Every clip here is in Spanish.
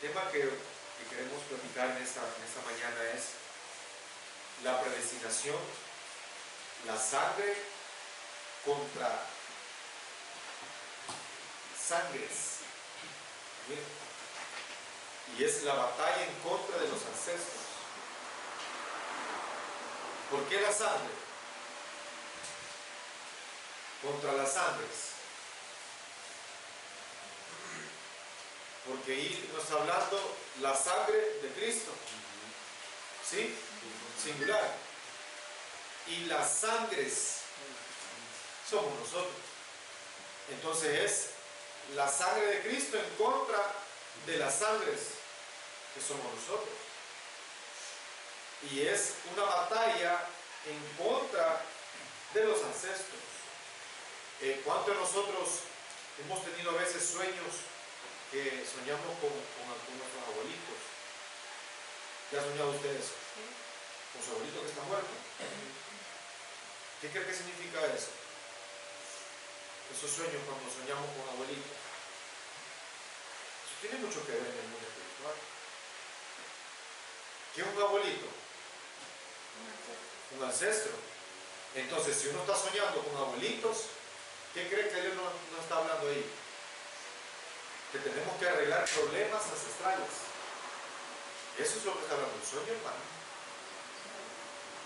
tema que queremos platicar en esta mañana es la predestinación, la sangre contra sangres. Miren. Y es la batalla en contra de los ancestros. ¿Por qué la sangre? Contra las sangres. Porque ahí nos está hablando la sangre de Cristo. ¿Sí? Singular. Y las sangres somos nosotros. Entonces es la sangre de Cristo en contra de las sangres que somos nosotros. Y es una batalla en contra de los ancestros. ¿Cuántos de nosotros hemos tenido a veces sueños que soñamos con algunos abuelitos? ¿Qué ha soñado usted eso? ¿Con su abuelito que está muerto? ¿Qué cree que significa eso? Esos sueños cuando soñamos con abuelitos. Eso tiene mucho que ver en el mundo espiritual. ¿Qué es un abuelito? Un ancestro. Entonces, si uno está soñando con abuelitos, ¿qué cree que Dios no está hablando ahí? Que tenemos que arreglar problemas ancestrales. Eso es lo que está hablando el sueño, hermano.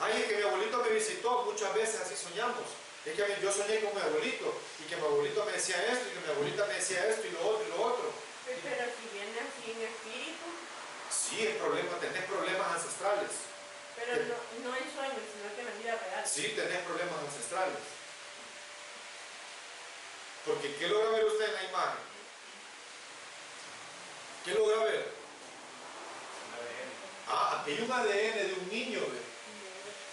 Ay, es que mi abuelito me visitó, muchas veces así soñamos. Es que yo soñé con mi abuelito y que mi abuelito me decía esto y que mi abuelita me decía esto y lo otro y lo otro. Pero si viene así en espíritu. Sí, es problema, tenés problemas ancestrales. Pero no en sueños, sino que en la vida real. Sí, tenés problemas ancestrales. Porque ¿qué logra ver usted en la imagen? ¿Qué logra ver? Aquí hay un ADN de un niño, ¿ve?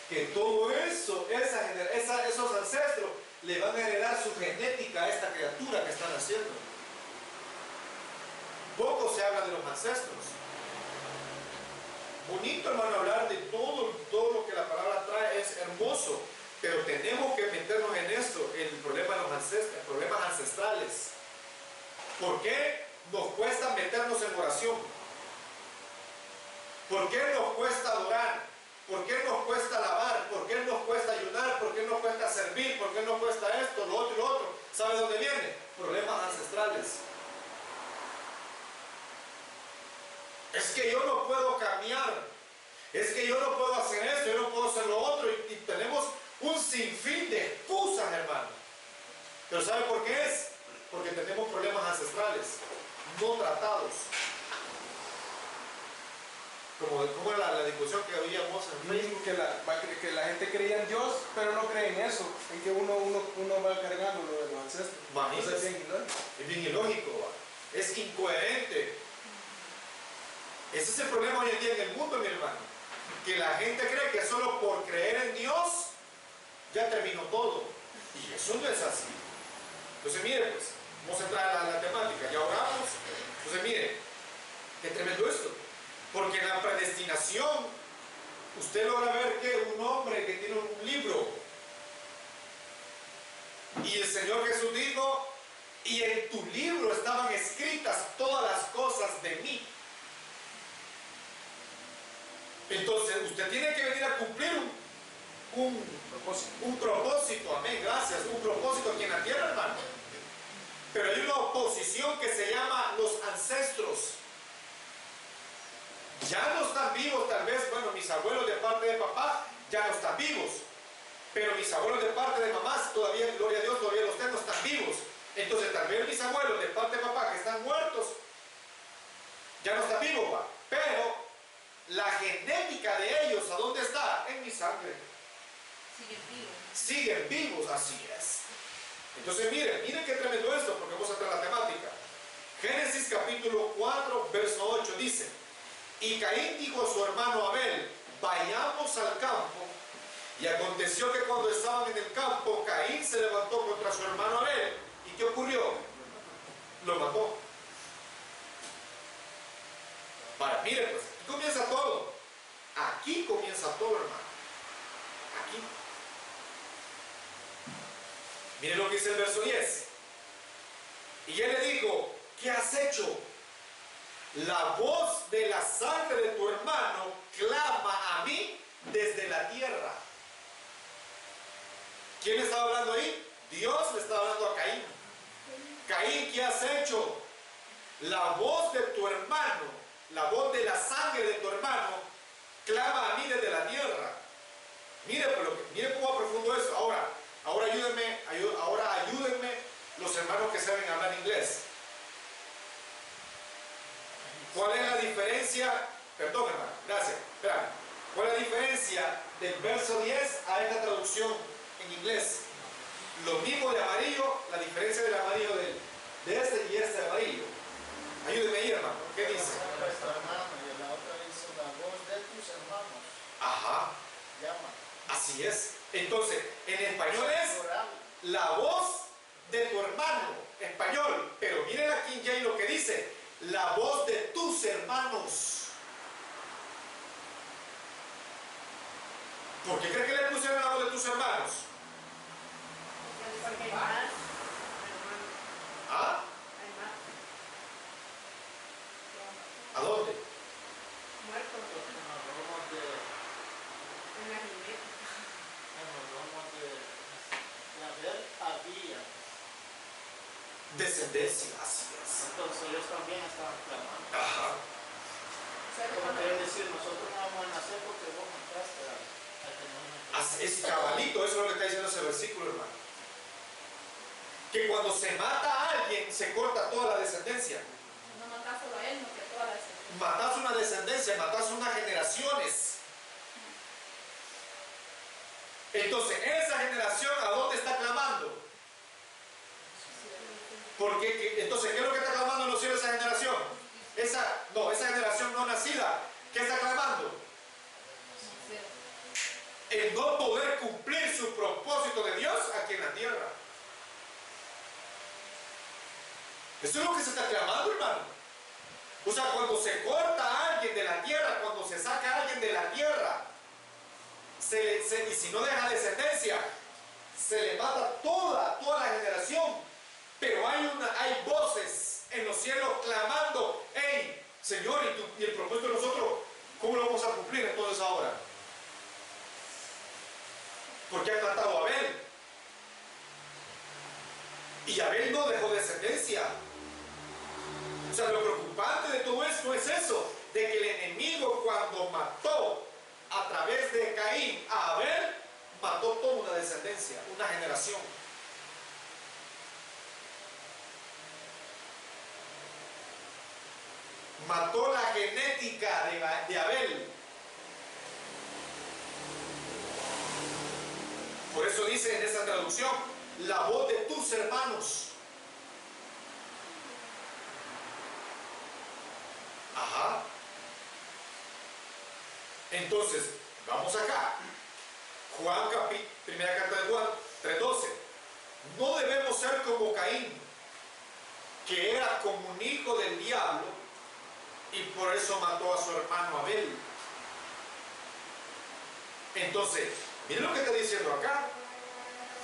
Que todo eso, esos ancestros le van a heredar su genética a esta criatura que están haciendo. Poco se habla de los ancestros. Bonito, hermano, hablar de todo lo que la palabra trae, es hermoso, pero tenemos que meternos en esto, el problema de los ancestros, problemas ancestrales. ¿Por qué nos cuesta meternos en oración? ¿Por qué nos cuesta adorar? ¿Por qué nos cuesta alabar? ¿Por qué nos cuesta ayunar? ¿Por qué nos cuesta servir? ¿Por qué nos cuesta esto, lo otro y lo otro? ¿Sabe dónde viene? Problemas ancestrales. Es que yo no puedo cambiar. Es que yo no puedo hacer esto, yo no puedo hacer lo otro. Y tenemos un sinfín de excusas, hermano. Pero ¿sabe por qué es? Porque tenemos problemas ancestrales no tratados. ¿Cómo era la discusión que oíamos en Facebook? Que la gente creía en Dios, pero no cree en eso, en que uno va cargando lo de los ancestros. Imagínese, es bien ilógico, es incoherente. Ese es el problema hoy en día en el mundo, mi hermano, que la gente cree que solo por creer en Dios ya terminó todo, y eso no es así. Entonces mire, pues vamos a entrar a la temática, ya oramos. Entonces mire, qué tremendo esto. Porque en la predestinación, usted logra ver que un hombre que tiene un libro, y el Señor Jesús dijo, y en tu libro estaban escritas todas las cosas de mí. Entonces, usted tiene que venir a cumplir un propósito, amén, gracias, un propósito aquí en la tierra, hermano. Pero hay una oposición que se llama los ancestros. Ya no están vivos, tal vez, bueno, mis abuelos de parte de papá ya no están vivos, pero mis abuelos de parte de mamás todavía, gloria a Dios, todavía los tengo, están vivos. Entonces tal vez mis abuelos de parte de papá que están muertos ya no están vivos, ¿va? Pero la genética de ellos, ¿a dónde está? En mi sangre. Siguen vivos, así es. Entonces miren qué tremendo esto, porque vamos a entrar a la temática. Génesis capítulo 4, verso 8 dice: y Caín dijo a su hermano Abel, vayamos al campo. Y aconteció que cuando estaban en el campo, Caín se levantó contra su hermano Abel. ¿Y qué ocurrió? Lo mató. Vale, miren pues, aquí comienza todo. Aquí comienza todo, hermano. Aquí. Miren lo que dice el verso 10. Y él le dijo, ¿qué has hecho? La voz de la sangre de tu hermano clama a mí desde la tierra. ¿Quién le estaba hablando ahí? Dios le estaba hablando a Caín. Caín, ¿qué has hecho? La voz de tu hermano, la voz de la sangre de tu hermano, clama a mí desde la tierra. Mire cómo profundo eso. Ahora ayúdenme los hermanos que saben hablar inglés. ¿Cuál es la diferencia? Perdón, hermano, gracias. Espérame. ¿Cuál es la diferencia del verso 10 a esta traducción en inglés? Lo mismo de amarillo, la diferencia del amarillo de este y este amarillo. Ayúdeme ahí, hermano. ¿Qué dice? Nuestro hermano, y la otra dice la voz de tus hermanos. Ajá. Llama. Así es. Entonces, en español es Plural. la voz de tu hermano, español. Pero miren aquí en Jay lo que dice, la voz de tus hermanos. ¿Por qué crees que le pusieron la voz de tus hermanos? Porque hay más, hermano. ¿Ah? Hay más. ¿A dónde? Muertos En los romos de en la genética. Abel había. Descendencia, así es. Entonces ellos también estaban clamando. Ajá. Como quieren decir, nosotros no vamos a nacer porque vos mataste al que no nos Es cabalito, eso es lo que está diciendo ese versículo, hermano. Que cuando se mata a alguien, se corta toda la descendencia. No matas solo a él, no que a toda la descendencia. Matas una descendencia, matas unas generaciones. Entonces, esa generación, ¿a dónde está clamando? Porque, entonces, ¿qué es lo que está clamando en los cielos esa generación? Esa generación no nacida, ¿qué está clamando? El no poder cumplir su propósito de Dios aquí en la tierra. Eso es lo que se está clamando, hermano. O sea, cuando se corta a alguien de la tierra, cuando se saca a alguien de la tierra, y si no deja descendencia, se le mata toda la generación. Pero hay voces en los cielos clamando, hey, Señor, y el propósito de nosotros, ¿cómo lo vamos a cumplir entonces ahora? Porque ha matado a Abel. Y Abel no dejó descendencia. O sea, lo preocupante de todo esto es eso, de que el enemigo cuando mató a través de Caín a Abel, mató toda una descendencia, una generación. Mató la genética de Abel. Por eso dice en esa traducción, la voz de tus hermanos. Ajá. Entonces, vamos acá. Primera carta de Juan 3:12. No debemos ser como Caín, que era como un hijo del diablo y por eso mató a su hermano Abel. Entonces, miren lo que está diciendo acá.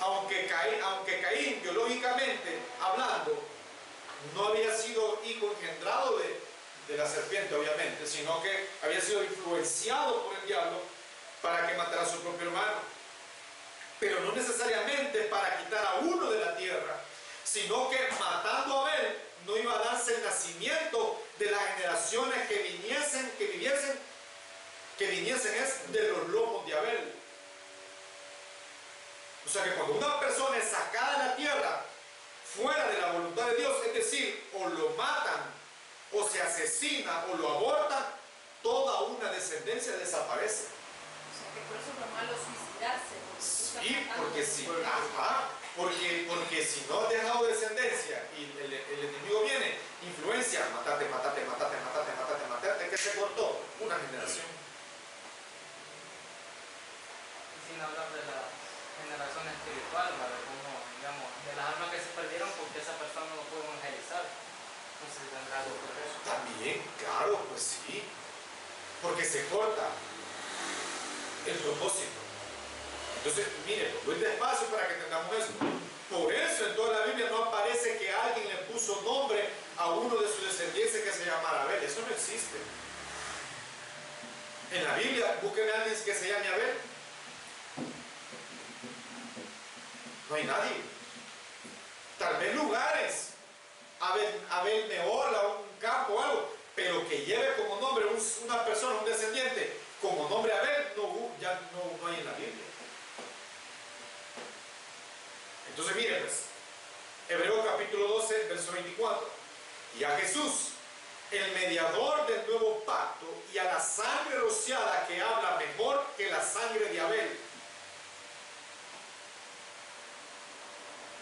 Aunque Caín, biológicamente hablando, no había sido hijo engendrado de la serpiente, obviamente, sino que había sido influenciado por el diablo para que matara a su propio hermano. Pero no necesariamente para quitar a uno de la tierra, sino que matando a Abel no iba a darse el nacimiento de las generaciones que viniesen es de los lomos de Abel. O sea que cuando una persona es sacada de la tierra fuera de la voluntad de Dios, es decir, o lo matan, o se asesina, o lo abortan, toda una descendencia desaparece. O sea que por eso es lo malo suicidarse. Sí, porque si, porque si no has dejado descendencia y el enemigo viene, influencia, matate, ¿qué se cortó? Una generación. Y sin hablar de la generación espiritual, ¿vale? Como, digamos, de las almas que se perdieron porque esa persona no pudo evangelizar. No sé si tendrá algo por eso. También, claro, pues sí. Porque se corta el propósito. Entonces, miren, voy despacio para que entendamos eso. Por eso en toda la Biblia no aparece que alguien le puso puso nombre a uno de sus descendientes que se llamara Abel. Eso no existe. En la Biblia, busquen a alguien que se llame Abel. No hay nadie. Tal vez lugares, Abel Meola, un campo o algo, pero que lleve como nombre una persona, un descendiente, como nombre Abel, ya no hay en la Biblia. Entonces miren pues, Hebreos capítulo 12, verso 24. Y a Jesús, el mediador del nuevo pacto, y a la sangre rociada que habla mejor que la sangre de Abel.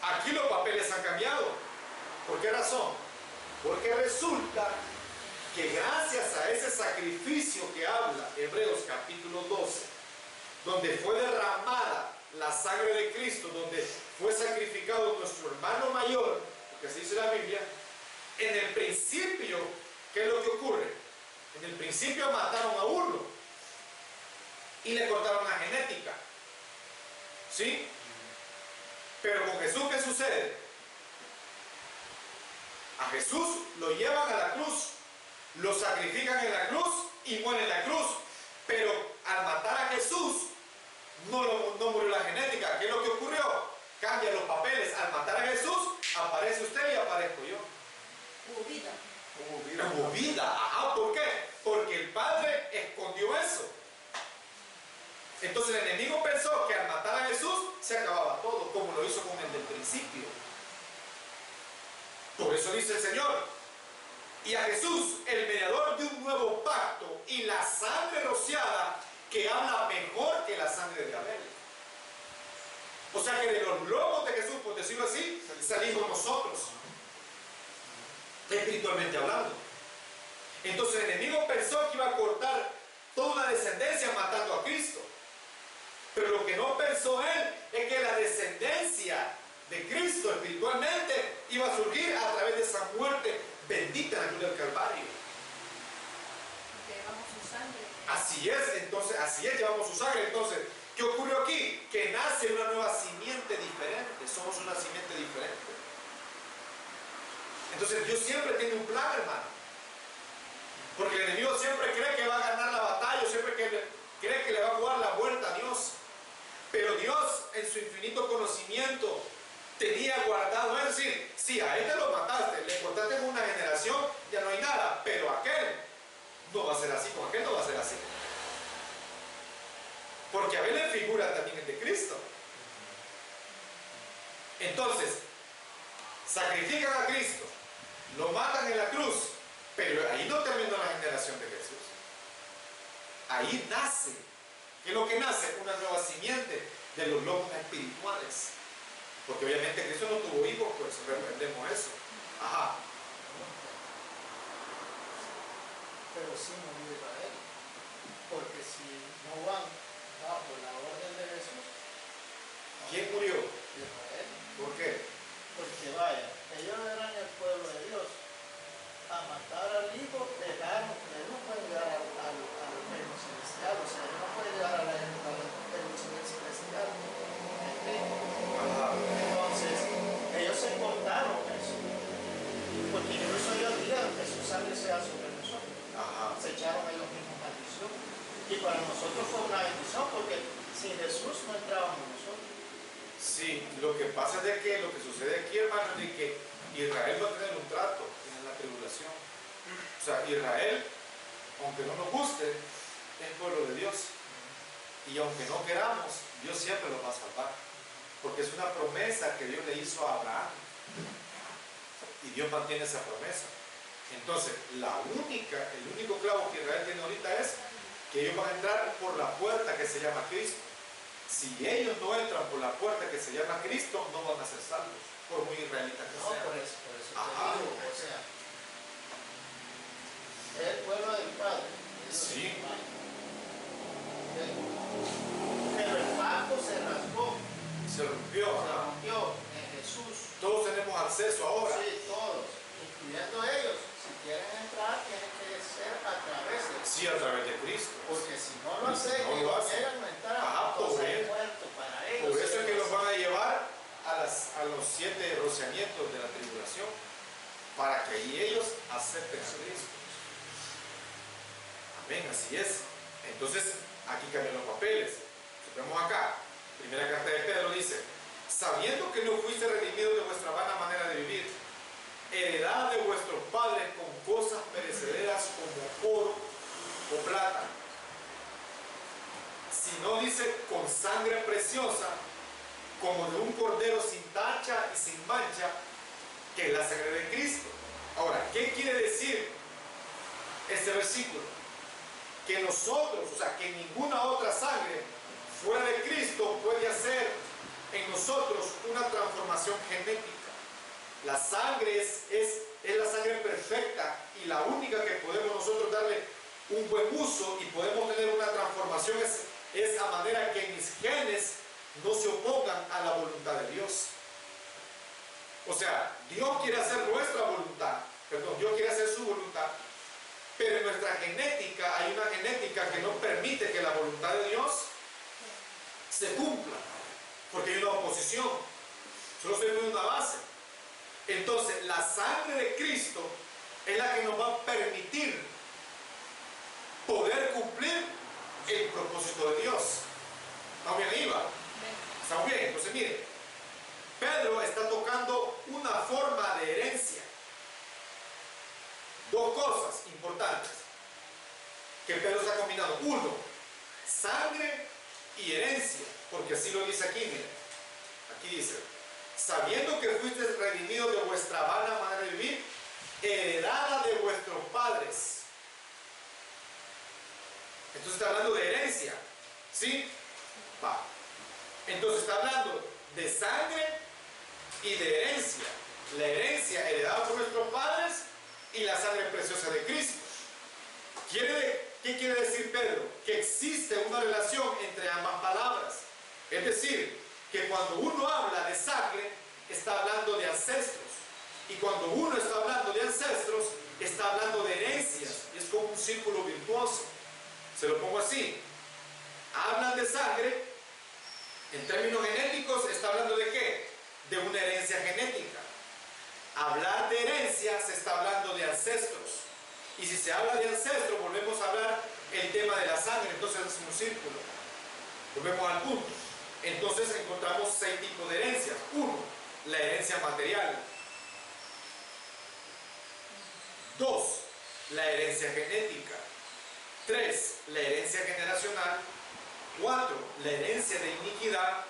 Aquí los papeles han cambiado. ¿Por qué razón? Porque resulta que gracias a ese sacrificio que habla Hebreos capítulo 12, donde fue derramada la sangre de Cristo, donde fue sacrificado nuestro hermano mayor, que se dice en la Biblia, en el principio, ¿qué es lo que ocurre? En el principio mataron a uno y le cortaron la genética, ¿sí? Pero con Jesús, ¿qué sucede? A Jesús lo llevan a la cruz, lo sacrifican en la cruz y muere en la cruz, pero al matar a Jesús no murió la genética. ¿Qué es lo que ocurrió? Cambian los papeles. Al matar a Jesús, aparece usted y aparezco yo. Hubo vida. Hubo vida. Ajá, ¿por qué? Porque el Padre escondió eso. Entonces el enemigo pensó que al matar a Jesús se acababa todo, como lo hizo con el del principio. Por eso dice el Señor: y a Jesús, el mediador de un nuevo pacto, y la sangre rociada que habla mejor que la sangre de Abel. O sea que de los lomos de Jesús, por decirlo así, salimos nosotros, espiritualmente hablando. Entonces el enemigo pensó que iba a cortar toda una descendencia matando a Cristo. Pero lo que no pensó él es que la descendencia de Cristo espiritualmente iba a surgir a través de esa muerte bendita en la cruz del Calvario. Porque llevamos su sangre. Así es, entonces, así es, llevamos su sangre. Entonces, ¿qué ocurrió aquí? Que nace una nueva simiente diferente. Somos una simiente diferente. Entonces, Dios siempre tiene un plan, hermano. Porque el enemigo siempre cree que va a ganar la batalla, siempre cree que le va a jugar la vuelta a Dios. Pero Dios, en su infinito conocimiento, tenía guardado, es decir, si a este lo mataste, le cortaste en una generación, ya no hay nada, pero aquel no va a ser así, con aquel no va a ser así. Porque Abel es figura también de Cristo. Entonces, sacrifican a Cristo, lo matan en la cruz, pero ahí no terminó la generación de Jesús. Ahí nace. ¿Qué es lo que nace? Una nueva simiente de los lomos espirituales. Porque obviamente Cristo no tuvo hijos, pues reprendemos eso. Ajá. Pero sí murió Israel. Porque si no van bajo la orden de Jesús, ¿Quién murió? Israel. ¿Por qué? Porque vaya, ellos eran el pueblo de Dios. A matar al hijo, ellos no pueden llegar al reino celestial, o sea, ellos no pueden llegar a la evolución celestial. Entonces, ellos se cortaron eso. Porque incluso ellos dijeron que su sangre sea sobre nosotros. Ajá. Se echaron ellos mismos maldición. Y para nosotros fue una bendición porque sin Jesús no entrábamos nosotros. Sí, lo que pasa es de que lo que sucede aquí, hermano, es de que Israel va a tener un trato en la tribulación. O sea, Israel, aunque no nos guste, es pueblo de Dios. Y aunque no queramos, Dios siempre lo va a salvar. Porque es una promesa que Dios le hizo a Abraham. Y Dios mantiene esa promesa. Entonces, el único clavo que Israel tiene ahorita es que ellos van a entrar por la puerta que se llama Cristo. Si ellos no entran por la puerta que se llama Cristo, no van a ser salvos, por muy israelitas que No, sean. por eso te Ajá. digo, o sea, es el pueblo del Padre. Sí. Pero el pacto se rasgó, Se rompió. se Ajá. rompió en Jesús. Todos tenemos acceso ahora. Sí, todos, incluyendo ellos. Si quieren entrar, tienen que ser a través de Cristo. Sí, a través de Cristo. Porque si no lo hacen, Si no lo ellos hacen. llegan a entrar. Ajá, por entonces eso. es muerto para ellos. Por eso es que los van a llevar a los 7 rociamientos de la tribulación. Así es. Entonces, aquí cambian los papeles. Si vemos acá, primera carta de Pedro dice, sabiendo que no fuiste redimidos de vuestra vana manera de vivir, heredad de vuestros padres con cosas perecederas como oro o plata, sino dice con sangre preciosa, como de un cordero sin tacha y sin mancha, que es la sangre de Cristo. Ahora, ¿qué quiere decir este versículo? Que nosotros, o sea, que ninguna otra sangre fuera de Cristo puede hacer en nosotros una transformación genética. La sangre es la sangre perfecta y la única que podemos nosotros darle un buen uso y podemos tener una transformación es a manera que mis genes no se opongan a la voluntad de Dios. O sea, Dios quiere hacer nuestra voluntad, Dios quiere hacer su voluntad, pero en nuestra genética hay una genética que no permite que la voluntad de Dios se cumpla, porque hay una oposición. Solo estoy poniendo una base. Entonces, la sangre de Cristo es la que nos va a permitir poder cumplir el propósito de Dios. ¿Estamos bien ahí, va? ¿Estamos bien? Entonces, mire, Pedro está tocando una forma de herencia. Dos cosas importantes que Pedro está combinando. Uno, sangre y herencia, porque así lo dice aquí, mire. Aquí dice, sabiendo que fuisteis redimidos de vuestra vana manera de vivir, heredada de vuestros padres. Entonces está hablando de herencia, ¿sí? Va. Entonces está hablando de sangre y de herencia. La herencia heredada por nuestros padres y la sangre preciosa de Cristo. ¿Qué quiere decir Pedro? Que existe una relación entre ambas palabras. Es decir, que cuando uno habla de sangre, está hablando de ancestros. Y cuando uno está hablando de ancestros, está hablando de herencias. Es como un círculo virtuoso. Se lo pongo así. Hablan de sangre, en términos genéticos, está hablando de ¿qué? De una herencia genética. Hablar de herencia se está hablando de ancestros. Y si se habla de ancestros, volvemos a hablar el tema de la sangre. Entonces es un círculo. Volvemos al punto. Entonces encontramos 6 tipos de herencias. 1, la herencia material. 2, la herencia genética. 3, la herencia generacional. 4, la herencia de iniquidad.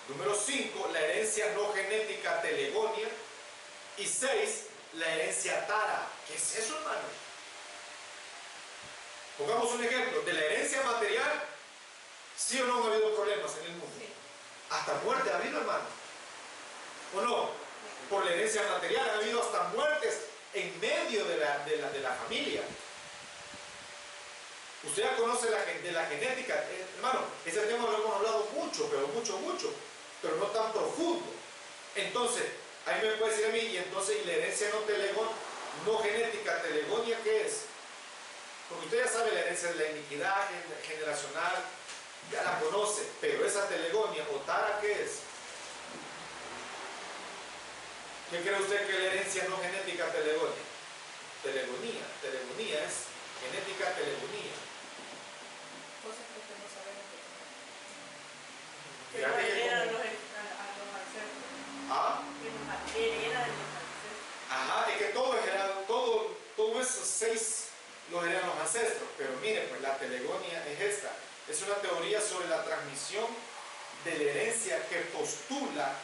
Número 5, la herencia no genética telegonia. Y 6, la herencia tara. ¿Qué es eso, hermano? Pongamos un ejemplo. De la herencia material, ¿sí o no han habido problemas en el mundo? Sí. Hasta muerte ha habido, hermano. ¿O no? Por la herencia material ha habido hasta muertes en medio de la familia. Usted ya conoce de la genética, hermano. Ese tema lo hemos hablado mucho, pero no tan profundo. Entonces, ahí me puede decir a mí, y entonces, ¿y la herencia no genética telegonia qué es? Porque usted ya sabe la herencia de la iniquidad generacional, ya la conoce, pero esa telegonia o tara, ¿qué es? ¿Qué cree usted que es la herencia no genética telegonia? Telegonía es genética telegonía. Cosas que usted no sabe. Que Fíjate nos que heredan como- a los ancestros. ¿Ah? Que nos heredan los ancestros. Ajá, es que todo es heredado, todo esos 6 los heredan los ancestros, pero mire, pues la telegonia es esta. Es una teoría sobre la transmisión de la herencia que postula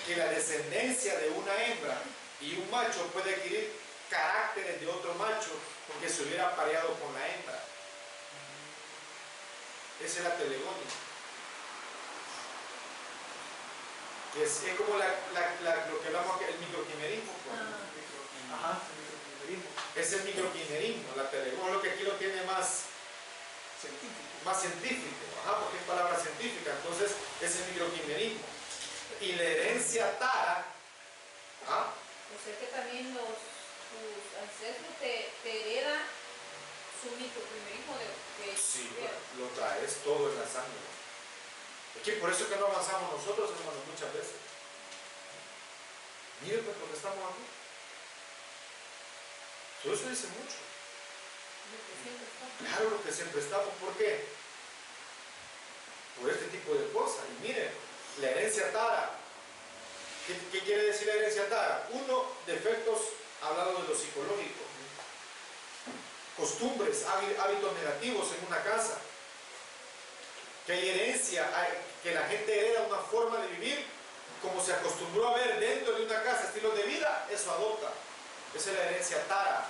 que la descendencia de una hembra y un macho puede adquirir caracteres de otro macho porque se hubiera pareado con la hembra. Esa es la telegonia. Es como lo que hablamos aquí, el microquimerismo. Pues. Ajá, el microquimerismo. Es el microquimerismo, la telegonia, lo que aquí lo tiene más científico, ajá, porque es palabra científica, entonces es el microquimerismo. Y la herencia tara, ¿ah? O sea que también tus ancestros te heredan su microprimerismo de Sí, lo traes todo en la sangre. Es que por eso que no avanzamos nosotros, hermanos, muchas veces. Mire pues porque estamos aquí. Todo eso dice mucho. Claro, lo que siempre estamos. ¿Por qué? Por este tipo de cosas. Y miren, la herencia tara. ¿Qué quiere decir la herencia tara? Uno, defectos, hablando de lo psicológico. Costumbres, hábitos negativos en una casa. Que hay herencia, que la gente hereda una forma de vivir como se acostumbró a ver dentro de una casa, estilos de vida, eso adopta. Esa es la herencia tara,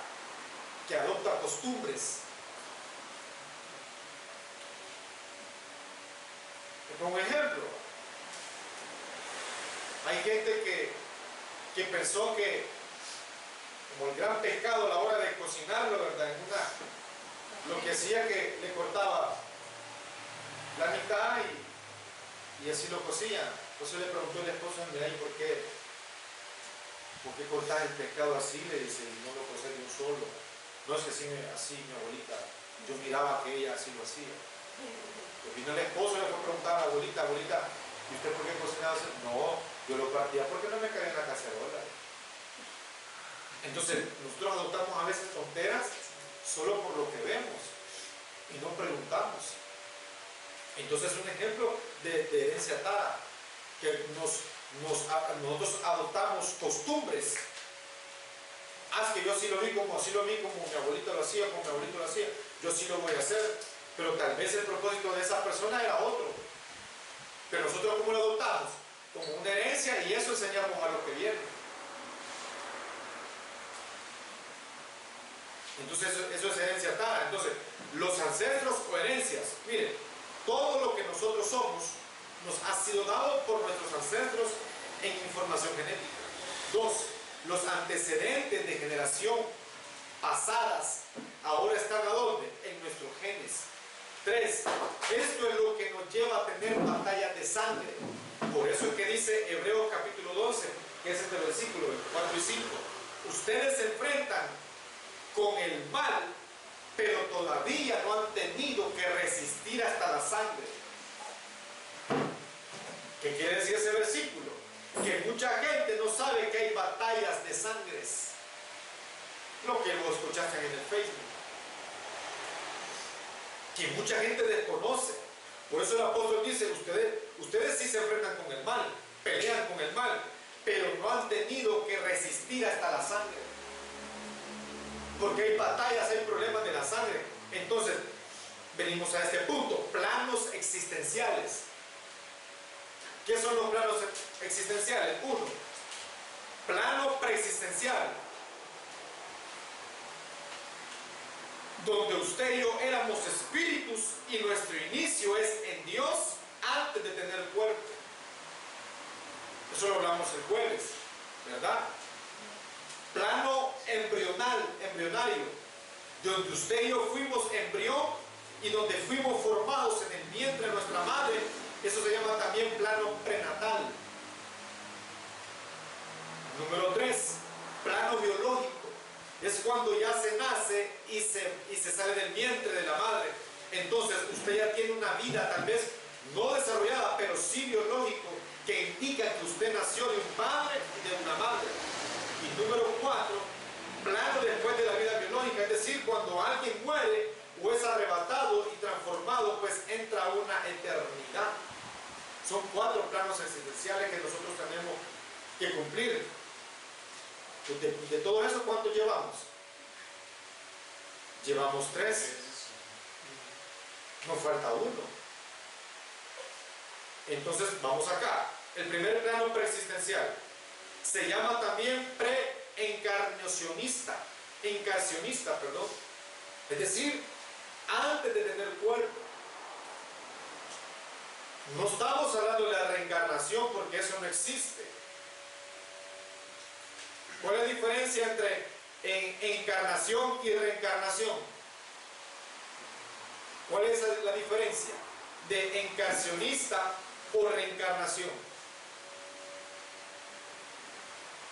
que adopta costumbres. Te pongo un ejemplo. Hay gente que pensó que, como el gran pescado a la hora de cocinarlo, ¿verdad? Lo que hacía que le cortaba la mitad y así lo cocían. Entonces le preguntó el esposo, mira, ¿y por qué cortas el pescado así? Le dice, y no lo coces de un solo. No es que así mi abuelita, yo miraba que ella así lo hacía. Y vino el esposo y le fue a preguntar a la abuelita, ¿y usted por qué cocinaba así? No, yo lo partía porque no me caía en la cacerola. Entonces, nosotros adoptamos a veces tonteras solo por lo que vemos y no preguntamos. Entonces, un ejemplo de herencia tara, que nosotros adoptamos costumbres. Es que yo así lo vi como mi abuelito lo hacía, como mi abuelito lo hacía, yo sí lo voy a hacer, pero tal vez el propósito de esa persona era otro. Pero nosotros, ¿cómo lo adoptamos? Como una herencia, y eso enseñamos a los que vienen. Entonces eso es herencia tara. Entonces, los ancestros o herencias, miren, todo lo que nosotros somos nos ha sido dado por nuestros ancestros en información genética. 2. Los antecedentes de generación pasadas ahora están ¿a dónde? En nuestros genes. 3. Esto es lo que nos lleva a tener batallas de sangre. Por eso es que dice Hebreos capítulo 12, que es este versículo 4 y 5. Ustedes se enfrentan con el mal, pero todavía no han tenido que resistir hasta la sangre. ¿Qué quiere decir ese versículo? Que mucha gente no sabe que hay batallas de sangres. Lo que vos escuchaste en el Facebook. Que mucha gente desconoce. Por eso el apóstol dice, ustedes sí se enfrentan con el mal, pelean con el mal, pero no han tenido que resistir hasta la sangre. Porque hay batallas, hay problemas de la sangre. Entonces, venimos a este punto, planos existenciales. ¿Qué son los planos existenciales? 1. Plano preexistencial, donde usted y yo éramos espíritus y nuestro inicio es en Dios antes de tener cuerpo. Eso lo hablamos el jueves, ¿verdad? Plano embrionario, donde usted y yo fuimos embrión y donde fuimos formados en el vientre de nuestra madre. Eso se llama también plano prenatal. Número 3, plano biológico. Es cuando ya se nace y se sale del vientre de la madre. Entonces usted ya tiene una vida tal vez no desarrollada, pero sí biológico, que indica que usted nació de un padre y de una madre. Y número 4, plano después de la vida biológica, es decir, cuando alguien muere o es arrebatado y transformado, pues entra a una eternidad. Son 4 planos existenciales que nosotros tenemos que cumplir. De todo eso, ¿cuántos llevamos? Llevamos 3. Nos falta 1. Entonces, vamos acá. El primer plano preexistencial se llama también preencarnacionista. Perdón. Es decir, antes de tener cuerpo. No estamos hablando de la reencarnación porque eso no existe. ¿Cuál es la diferencia entre encarnación y reencarnación? ¿Cuál es la diferencia de encarnacionista o reencarnación?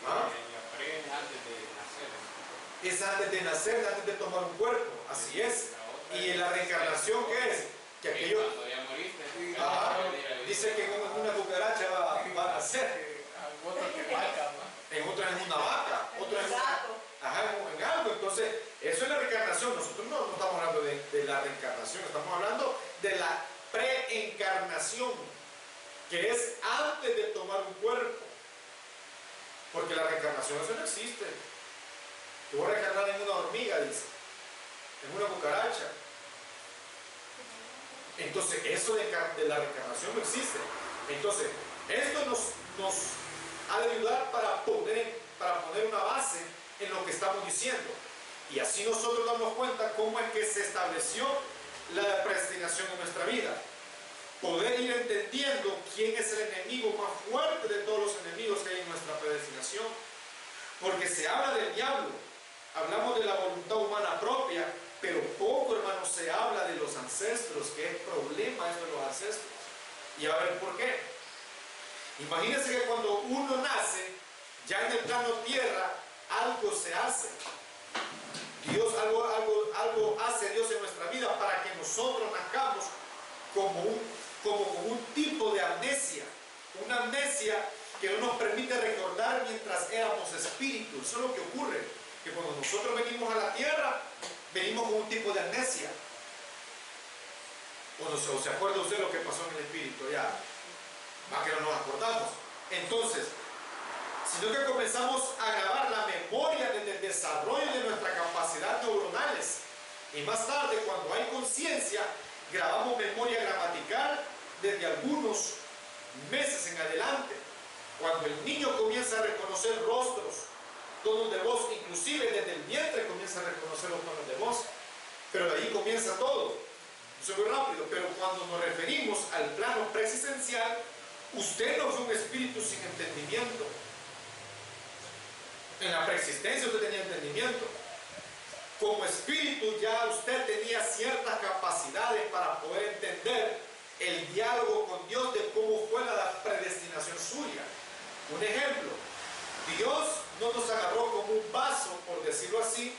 ¿Ah? Es antes de nacer, antes de tomar un cuerpo, así es. ¿Y en la reencarnación qué es? Que aquello, dice que una cucaracha va a nacer. En otra es una vaca, otra es en algo. Entonces, eso es la reencarnación. Nosotros no estamos encarnación, que es antes de tomar un cuerpo. Porque la reencarnación, eso no existe. Te voy a reencarnar en una hormiga, dice, en una cucaracha. Entonces, eso de la reencarnación no existe. Entonces, esto nos ha de ayudar para poner una base en lo que estamos diciendo. Y así nosotros damos cuenta cómo es que se estableció la predestinación en nuestra vida. Poder ir entendiendo quién es el enemigo más fuerte de todos los enemigos que hay en nuestra predestinación. Porque se habla del diablo, hablamos de la voluntad humana propia, pero poco, hermanos, se habla de los ancestros, que es problema esto de los ancestros. Y a ver por qué. Imagínense que cuando uno nace, ya en el plano tierra, algo se hace. Dios, algo hace Dios en nuestra vida para que nosotros nazcamos como con un tipo de amnesia. Una amnesia que no nos permite recordar mientras éramos espíritus. Eso es lo que ocurre, que cuando nosotros venimos a la tierra, venimos con un tipo de amnesia. ¿O se acuerda usted lo que pasó en el espíritu? Ya, más que no nos acordamos. Entonces, sino que comenzamos a grabar la memoria desde el desarrollo de nuestra capacidad neuronales. Y más tarde, cuando hay conciencia, grabamos memoria gramatical desde algunos meses en adelante. Cuando el niño comienza a reconocer rostros, tonos de voz, inclusive desde el vientre comienza a reconocer los tonos de voz. Pero de ahí comienza todo. Eso es muy rápido, pero cuando nos referimos al plano preexistencial, usted no fue un espíritu sin entendimiento. En la preexistencia usted tenía entendimiento. Como espíritu ya usted tenía ciertas capacidades para poder entender el diálogo con Dios de cómo fue la predestinación suya. Un ejemplo, Dios no nos agarró como un vaso, por decirlo así,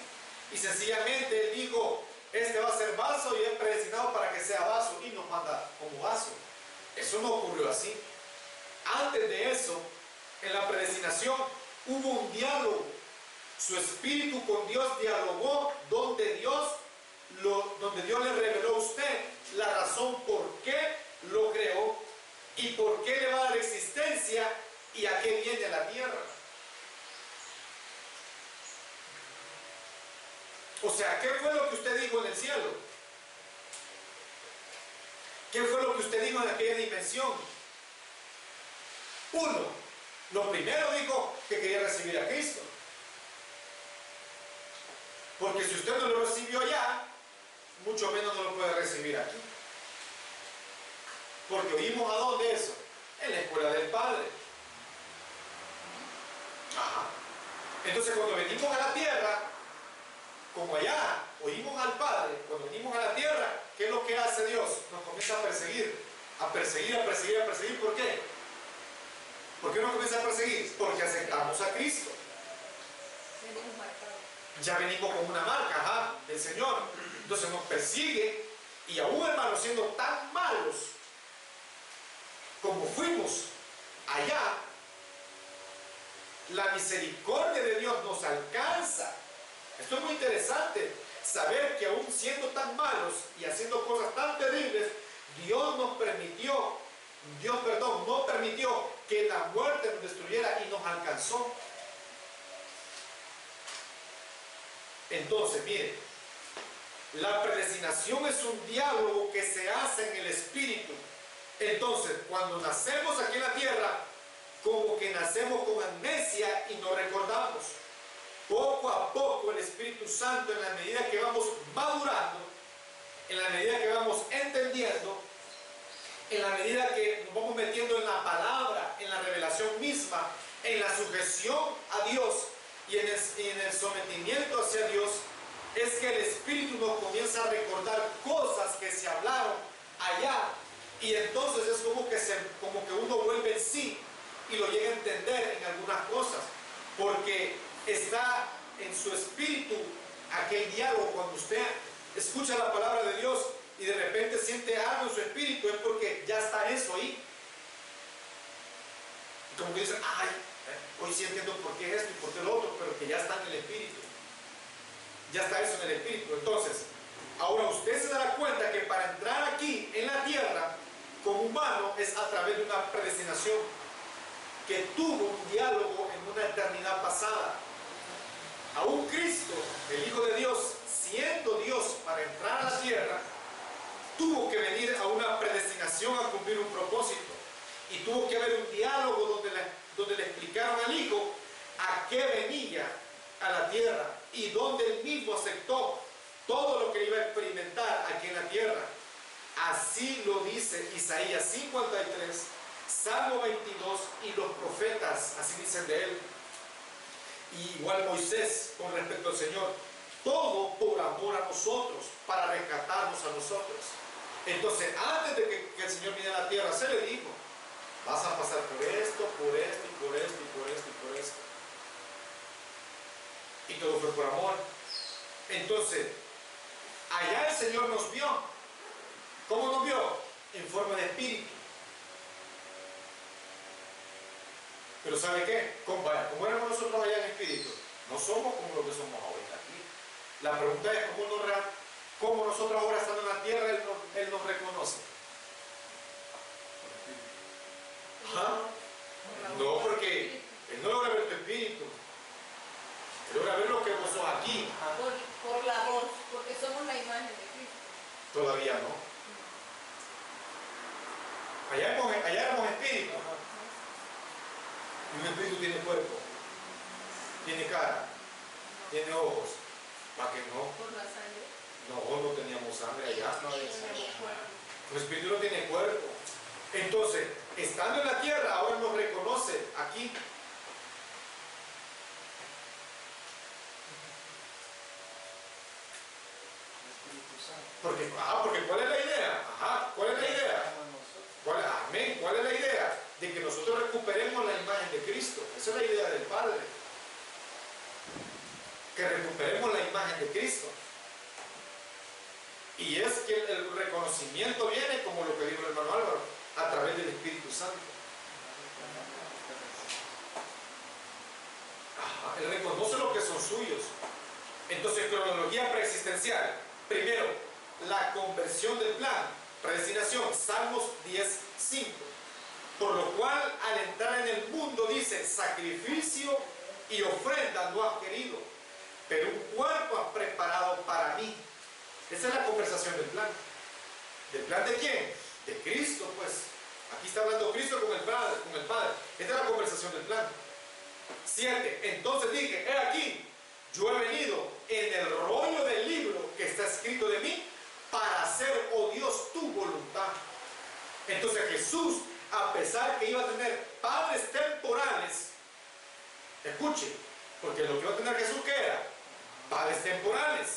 y sencillamente Él dijo, este va a ser vaso y es predestinado para que sea vaso, y nos manda como vaso. Eso no ocurrió así. Antes de eso, en la predestinación, hubo un diálogo. Su espíritu con Dios dialogó donde Dios le reveló a usted la razón por qué lo creó y por qué le va a dar existencia y a qué viene a la tierra. O sea, ¿qué fue lo que usted dijo en el cielo? ¿Qué fue lo que usted dijo en aquella dimensión? Uno, lo primero dijo que quería recibir a Cristo. Porque si usted no lo recibió allá, mucho menos no lo puede recibir aquí. Porque oímos a dónde eso, en la escuela del Padre. Ajá. Entonces cuando venimos a la tierra, como allá oímos al Padre, cuando venimos a la tierra, ¿qué es lo que hace Dios? Nos comienza a perseguir, a perseguir, a perseguir, a perseguir. ¿Por qué? ¿Por qué nos comienza a perseguir? Porque aceptamos a Cristo. Venimos marcados. Ya venimos con una marca del Señor. Entonces nos persigue y aún, hermanos, siendo tan malos como fuimos allá, la misericordia de Dios nos alcanza. Esto es muy interesante, saber que aún siendo tan malos y haciendo cosas tan terribles, Dios no permitió que la muerte nos destruyera y nos alcanzó. Entonces, miren, la predestinación es un diálogo que se hace en el espíritu. Entonces, cuando nacemos aquí en la tierra, como que nacemos con amnesia y no recordamos. Poco a poco el Espíritu Santo, en la medida que vamos madurando, en la medida que vamos entendiendo, en la medida que nos vamos metiendo en la palabra, en la revelación misma, en la sujeción a Dios y en el sometimiento hacia Dios, es que el Espíritu nos comienza a recordar cosas que se hablaron allá, y entonces es como que uno vuelve en sí y lo llega a entender en algunas cosas, porque está en su espíritu aquel diálogo. Cuando usted escucha la palabra de Dios y de repente siente algo en su espíritu, es porque ya está eso ahí. Y como que dicen, ay, hoy sí entiendo por qué esto y por qué lo otro, pero que ya está en el espíritu. Ya está eso en el espíritu. Entonces, ahora usted se dará cuenta que para entrar aquí en la tierra, través de una predestinación, que tuvo un diálogo en una eternidad pasada. Aún Cristo, el Hijo de Dios, siendo Dios para entrar a la tierra, tuvo que venir a una predestinación a cumplir un propósito. Y tuvo que haber un diálogo donde le explicaron al Hijo a qué venía a la tierra y donde él mismo aceptó todo lo que iba a experimentar aquí en la tierra. Así lo dice Isaías 53, Salmo 22 y los profetas, así dicen de él. Y igual Moisés con respecto al Señor, todo por amor a nosotros, para rescatarnos a nosotros. Entonces, antes de que el Señor viniera a la tierra, se le dijo: vas a pasar por esto, por esto, y por esto, y por esto, y por esto. Y todo fue por amor. Entonces, allá el Señor nos vio. ¿Cómo nos vio? En forma de espíritu. Pero ¿sabe qué? Como éramos nosotros allá en espíritu, no somos como lo que somos ahorita aquí. La pregunta es cómo nosotros ahora estando en la tierra, Él nos reconoce. ¿Ah? No, porque Él no logra ver tu espíritu. Él logra ver lo que vos sos aquí. Por la voz, porque somos la imagen de Cristo. Todavía no. Allá éramos espíritu. Y un espíritu tiene cuerpo, tiene cara, tiene ojos. ¿Para qué no? Por la sangre. No teníamos sangre allá. No dice. El espíritu no tiene cuerpo. Entonces, estando en la tierra, ahora nos reconoce aquí. Porque ¿cuál es la idea? ¿Cuál es la idea? Amén. ¿Cuál es la idea? De que nosotros recuperemos la imagen de Cristo. Esa es la idea del Padre. Que recuperemos la imagen de Cristo. Y es que el reconocimiento viene, como lo que dijo el hermano Álvaro, a través del Espíritu Santo. Él reconoce lo que son suyos. Entonces, cronología preexistencial. Primero, la conversión del plan. Predestinación, Salmos 10:5. Por lo cual, al entrar en el mundo, dice: sacrificio y ofrenda no has querido, pero un cuerpo has preparado para mí. Esa es la conversación del plan. ¿Del plan de quién? De Cristo, pues. Aquí está hablando Cristo con el Padre. Esta es la conversación del plan. 7. Entonces dije: he aquí, yo he venido en el rollo del libro que está escrito de mí, para hacer, oh Dios, tu voluntad. Entonces Jesús, a pesar que iba a tener padres temporales, escuche, porque lo que iba a tener Jesús, ¿qué era? Padres temporales.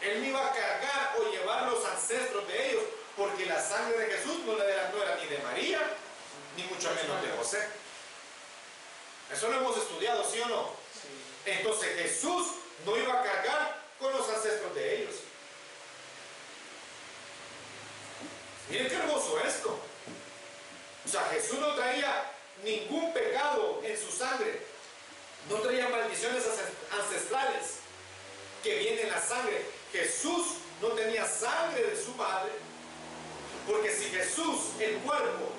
Él no iba a cargar o llevar los ancestros de ellos, porque la sangre de Jesús no era ni de María, ni mucho menos de José. Eso lo hemos estudiado, ¿sí o no? Sí. Entonces Jesús no iba a cargar con los ancestros de ellos. Miren qué hermoso esto. O sea, Jesús no traía ningún pecado en su sangre. No traía maldiciones ancestrales que vienen en la sangre. Jesús no tenía sangre de su madre, porque si Jesús, el cuerpo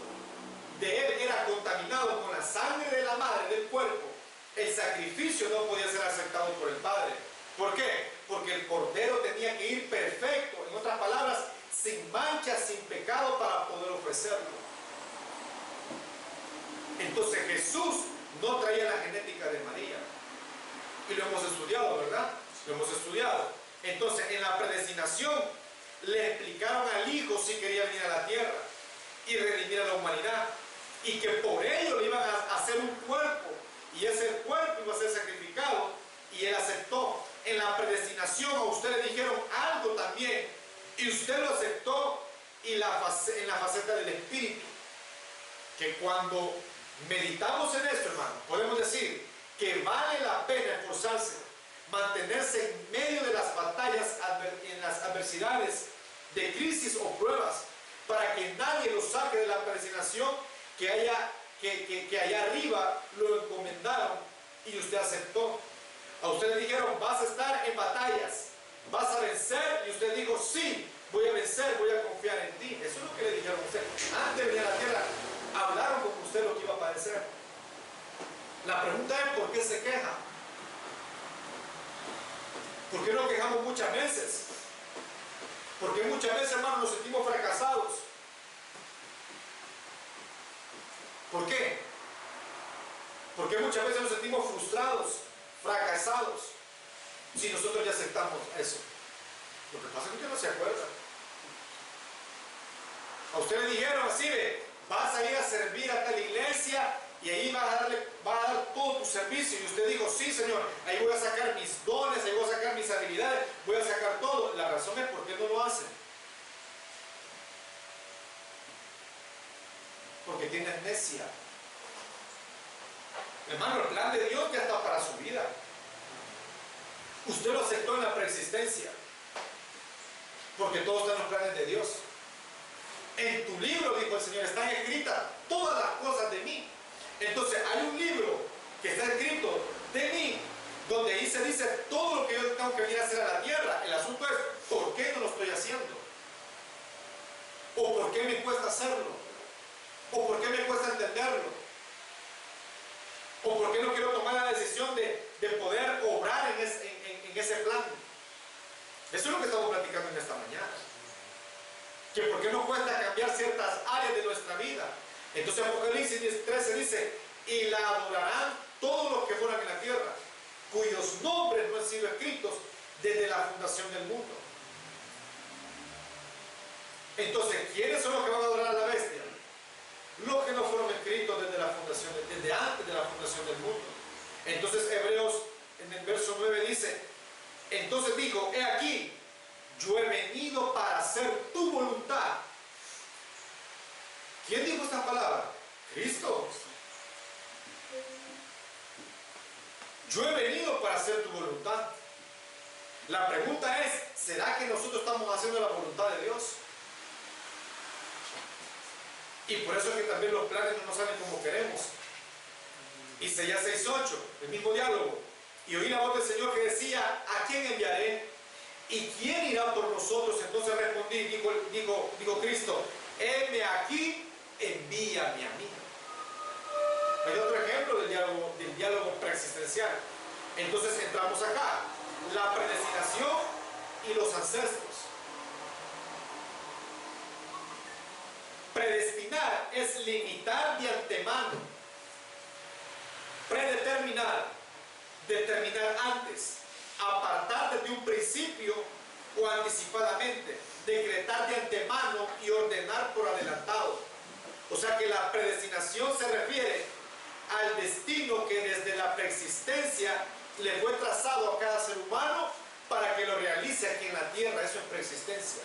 de él, era contaminado con la sangre de la madre del cuerpo, el sacrificio no podía ser aceptado por el Padre. ¿Por qué? Porque el cordero tenía que ir perfecto, en otras palabras, sin mancha, sin pecado, para poder ofrecerlo. Entonces Jesús no traía la genética de María. Y lo hemos estudiado, ¿verdad? Lo hemos estudiado. Entonces, en la predestinación le explicaron al Hijo si quería venir a la tierra y redimir a la humanidad, y que por ello le iban a hacer un cuerpo, y ese cuerpo iba a ser sacrificado, y él aceptó. En la predestinación a usted le dijeron algo también, y usted lo aceptó, y en la faceta del Espíritu, que cuando meditamos en esto, hermano, podemos decir que vale la pena esforzarse, mantenerse en medio de las batallas, en las adversidades de crisis o pruebas, para que nadie lo saque de la predestinación que allá arriba lo encomendaron y usted aceptó. A usted le dijeron: vas a estar en batallas, vas a vencer, y usted dijo: sí, voy a vencer, voy a confiar en ti. Eso es lo que le dijeron a usted antes de venir a la tierra. La pregunta es, ¿por qué se queja? ¿Por qué nos quejamos muchas veces? ¿Por qué muchas veces, hermanos, nos sentimos fracasados? ¿Por qué? ¿Por qué muchas veces nos sentimos frustrados, fracasados? Si nosotros ya aceptamos eso. Lo que pasa es que usted no se acuerda. A usted le dijeron así, ve, vas a ir a servir a tal iglesia y ahí vas a dar todo tu servicio. Y usted dijo, sí, Señor, ahí voy a sacar mis dones, ahí voy a sacar mis habilidades, voy a sacar todo. La razón es por qué no lo hacen. Porque tiene amnesia. Hermano, el plan de Dios ya está para su vida. Usted lo aceptó en la preexistencia. Porque todo está en los planes de Dios. En tu libro, dijo el Señor, están escritas todas las cosas de mí. Entonces hay un libro que está escrito de mí, donde ahí se dice todo lo que yo tengo que venir a hacer a la tierra. El asunto es, ¿por qué no lo estoy haciendo? ¿O por qué me cuesta hacerlo? ¿O por qué me cuesta entenderlo? ¿O por qué no quiero tomar la decisión de poder obrar en ese plan? Eso es lo que estamos platicando en esta mañana. Que por qué nos cuesta cambiar ciertas áreas de nuestra vida. Entonces Apocalipsis 13 dice, y la adorarán todos los que moran en la tierra, cuyos nombres no han sido escritos desde la fundación del mundo. Entonces, ¿quiénes son los que van a adorar a la bestia? Los que no fueron escritos desde antes de la fundación del mundo. Entonces Hebreos en el verso 9 dice, entonces dijo, he aquí, yo he venido para hacer tu voluntad. ¿Quién dijo esta palabra? Cristo. Yo he venido para hacer tu voluntad. La pregunta es, ¿será que nosotros estamos haciendo la voluntad de Dios? Y por eso es que también los planes no nos salen como queremos. Isaías 6:8, el mismo diálogo. Y oí la voz del Señor que decía, ¿a quién enviaré? ¿Y quién irá por nosotros? Entonces respondí, dijo Cristo, heme aquí, envíame a mí. Hay otro ejemplo del diálogo preexistencial. Entonces entramos acá, la predestinación y los ancestros. Predestinar es limitar de antemano. Predeterminar, determinar antes, apartar desde un principio o anticipadamente, decretar de antemano y ordenar por adelantado. O sea que la predestinación se refiere al destino que desde la preexistencia le fue trazado a cada ser humano para que lo realice aquí en la tierra. Eso es preexistencia.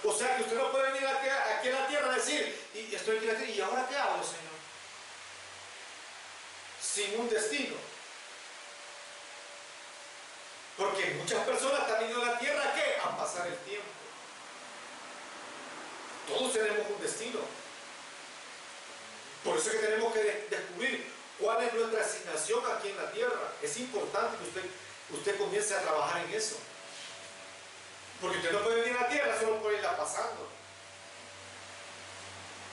O sea que usted no puede venir aquí a la tierra a decir, y estoy aquí en la tierra, ¿y ahora qué hago, Señor? Sin un destino. Porque muchas personas están viniendo a la tierra ¿a qué? A pasar el tiempo. Todos tenemos un destino. Por eso es que tenemos que descubrir cuál es nuestra asignación aquí en la tierra. Es importante que usted comience a trabajar en eso. Porque usted no puede venir a la tierra solo por irla pasando.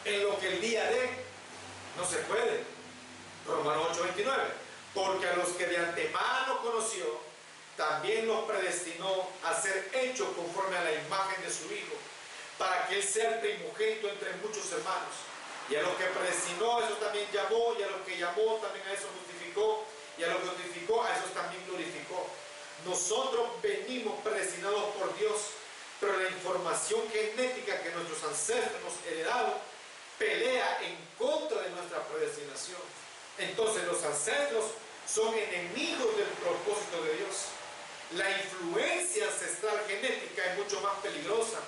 En lo que el día de no se puede. Romanos 8:29. Porque a los que de antemano conoció, también los predestinó a ser hechos conforme a la imagen de su Hijo, para que Él sea el primogénito entre muchos hermanos. Y a los que predestinó, a esos también llamó, y a los que llamó, también a esos justificó, y a los que justificó, a esos también glorificó. Nosotros venimos predestinados por Dios, pero la información genética que nuestros ancestros nos heredaron pelea en contra de nuestra predestinación. Entonces los ancestros son enemigos del propósito de Dios. La influencia ancestral genética es mucho más peligrosa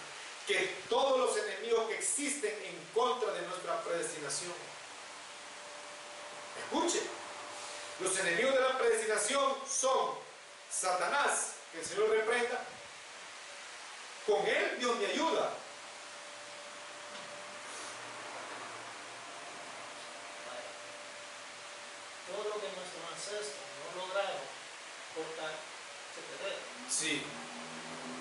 que todos los enemigos que existen en contra de nuestra predestinación. Escuche, los enemigos de la predestinación son Satanás, que el Señor reprenda. Con él Dios me ayuda. Todo lo que nuestros ancestros no lograron cortar, se perdió. Sí,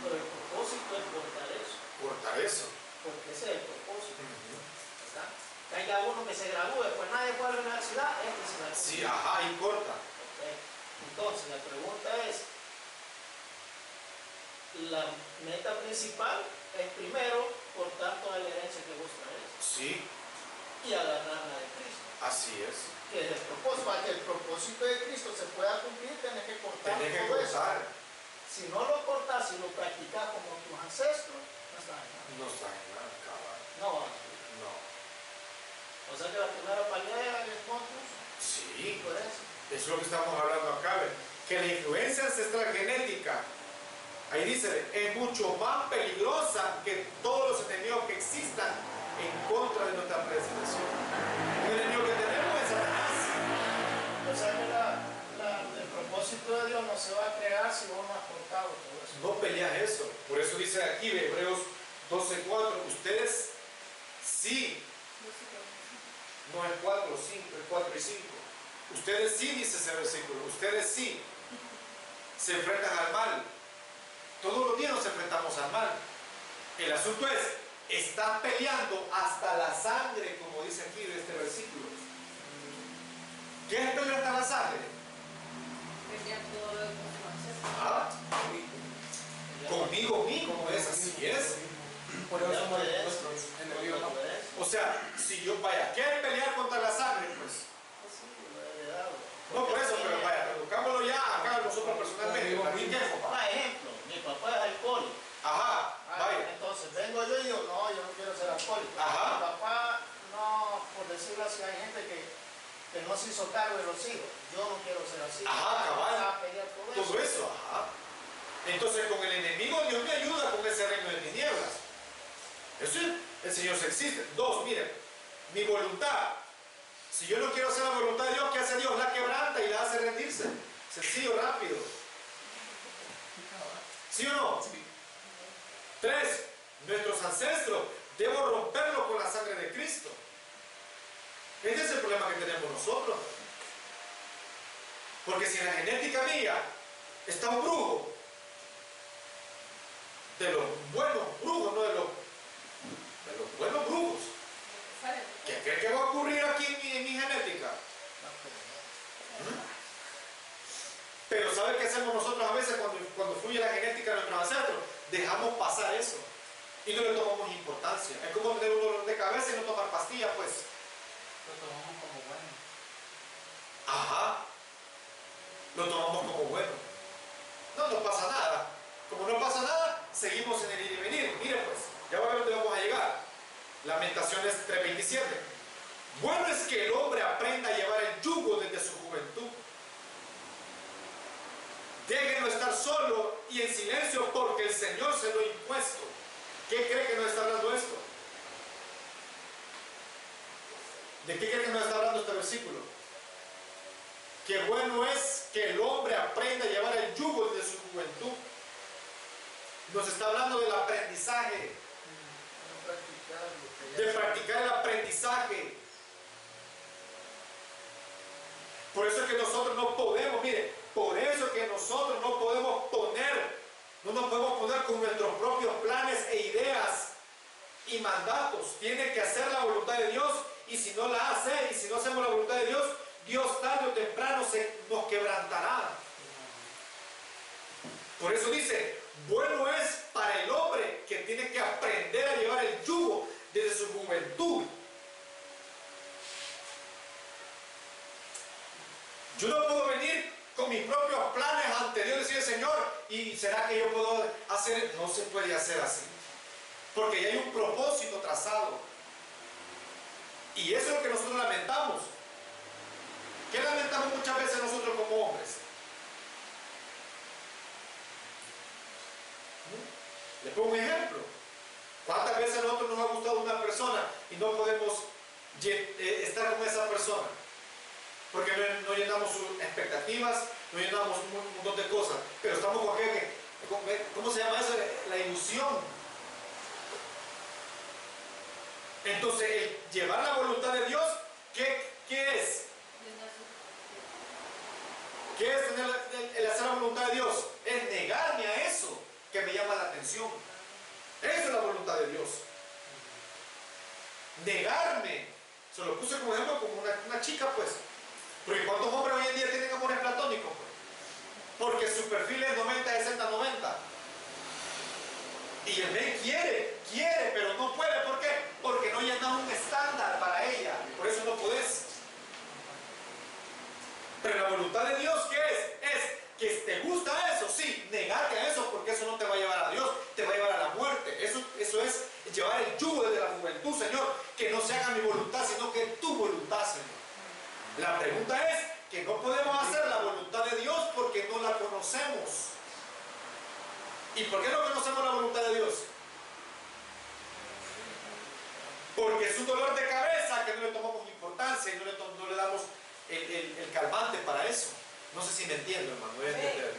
Pero el propósito es cortar eso. cortar eso. Porque ese es el propósito. ¿Verdad? Que haya uno que se gradúe, pues nadie fue a la universidad, este se la Sí, ajá, y corta. Ok. Entonces, la pregunta es, la meta principal es primero, por tanto, a la herencia que vos traes Sí, y agarrar la de Cristo. así es. Que es el propósito. Para que el propósito de Cristo se pueda cumplir, tenés que cortar Tenés que todo eso. cortar. Si no lo cortas y lo practicas como tus ancestros, no está en nada. No está en nada, cabal. No va a subir. No. O sea que la primera pelea es contra Sí, por eso. eso es lo que estamos hablando acá. ¿Ve? Que la influencia ancestral genética, ahí dice, es mucho más peligrosa que todos los enemigos que existan en contra de nuestra predestinación. El enemigo que tenemos es Satanás. O sea que el propósito de Dios no se va a crear si vos no has cortado todo eso. No peleas eso. Por eso dice aquí de Hebreos 12:4, ustedes sí, no es 4, 5, es 4 y 5. Ustedes sí, dice ese versículo, ustedes sí se enfrentan al mal. Todos los días nos enfrentamos al mal. El asunto es, están peleando hasta la sangre, como dice aquí de este versículo. ¿Qué es pelear hasta la sangre? Ah, conmigo mismo, es así es. Por eso somos nuestros enemigos, ¿no? O sea, si yo vaya, ¿qué es pelear contra la sangre? Pues no por eso, pero vaya, traduzcámoslo ya acá nosotros personalmente. Practiquemos. Por ejemplo, mi papá es alcohólico. Ajá, vaya. Entonces vengo yo y digo, no, yo no quiero ser alcohólico. Ajá. Mi papá, no, por decirlo así, hay gente que no se hizo cargo de los hijos. Yo no quiero ser así. Ajá, cabal. A pelear por Todo eso, ajá. Entonces con el enemigo Dios me ayuda con ese reino de tinieblas. Eso es, el Señor se existe. Dos, miren, mi voluntad. Si yo no quiero hacer la voluntad de Dios, ¿qué hace Dios? La quebranta y la hace rendirse. Sencillo, rápido. ¿Sí o no? Tres, nuestros ancestros, debo romperlo con la sangre de Cristo. Ese es el problema que tenemos nosotros. Porque si en la genética mía está un brujo, de los buenos brujos, no de los buenos brujos, ¿qué cree que va a ocurrir aquí en mi genética? Pero ¿sabe qué hacemos nosotros a veces cuando fluye la genética de nuestros ancestros? Dejamos pasar eso y no le tomamos importancia. Es como tener un dolor de cabeza y no tomar pastillas, pues. Lo tomamos como bueno. Ajá. Lo tomamos como bueno. No pasa nada. Como no pasa nada, seguimos en el ir y venir. Mire pues, ya va a ver dónde vamos a llegar. Lamentaciones 3:27. Bueno es que el hombre aprenda a llevar el yugo desde su juventud. Déjenlo estar solo y en silencio porque el Señor se lo ha impuesto. ¿Qué cree que nos está hablando esto? ¿De qué cree que nos está hablando este versículo? Que bueno es que el hombre aprenda a llevar el yugo desde su juventud. Nos está hablando del aprendizaje. De practicar el aprendizaje. Por eso es que nosotros no podemos, mire, por eso es que nosotros no podemos no nos podemos poner con nuestros propios planes e ideas y mandatos. Tiene que hacer la voluntad de Dios, y si no la hace, y si no hacemos la voluntad de Dios, Dios tarde o temprano nos quebrantará. Por eso dice, bueno es para el hombre que tiene que aprender a llevar el yugo desde su juventud. Yo no puedo venir con mis propios planes ante Dios y decir, Señor, ¿y será que yo puedo hacer? No se puede hacer así. Porque ya hay un propósito trazado. Y eso es lo que nosotros lamentamos. ¿Qué lamentamos muchas veces nosotros como hombres? Les pongo un ejemplo. ¿Cuántas veces a nosotros nos ha gustado una persona y no podemos estar con esa persona? Porque no llenamos sus expectativas, no llenamos un montón de cosas, pero estamos con qué, ¿cómo se llama eso? La ilusión. Entonces, el llevar la voluntad de Dios, ¿qué es? ¿Qué es tener el hacer la voluntad de Dios? Es negarme a eso que me llama la atención. Esa es la voluntad de Dios. Negarme. Se lo puse como ejemplo como una chica, pues. Porque ¿cuántos hombres hoy en día tienen amores platónicos? Pues? Porque su perfil es 90, 60, 90. Y el men quiere, pero no puede. ¿Por qué? Porque no llena un estándar para ella. Por eso no podés. Pero la voluntad de Dios, ¿qué es? Es que te gusta eso, sí, negarte a eso, porque eso no te va a llevar a Dios, te va a llevar a la muerte. Eso es llevar el yugo desde la juventud, Señor. Que no se haga mi voluntad, sino que tu voluntad, Señor. La pregunta es que no podemos hacer la voluntad de Dios porque no la conocemos. ¿Y por qué no conocemos la voluntad de Dios? Porque es un dolor de cabeza que no le tomamos importancia y no le damos el calmante para eso. No sé si me entiendo, hermano. Voy a entender.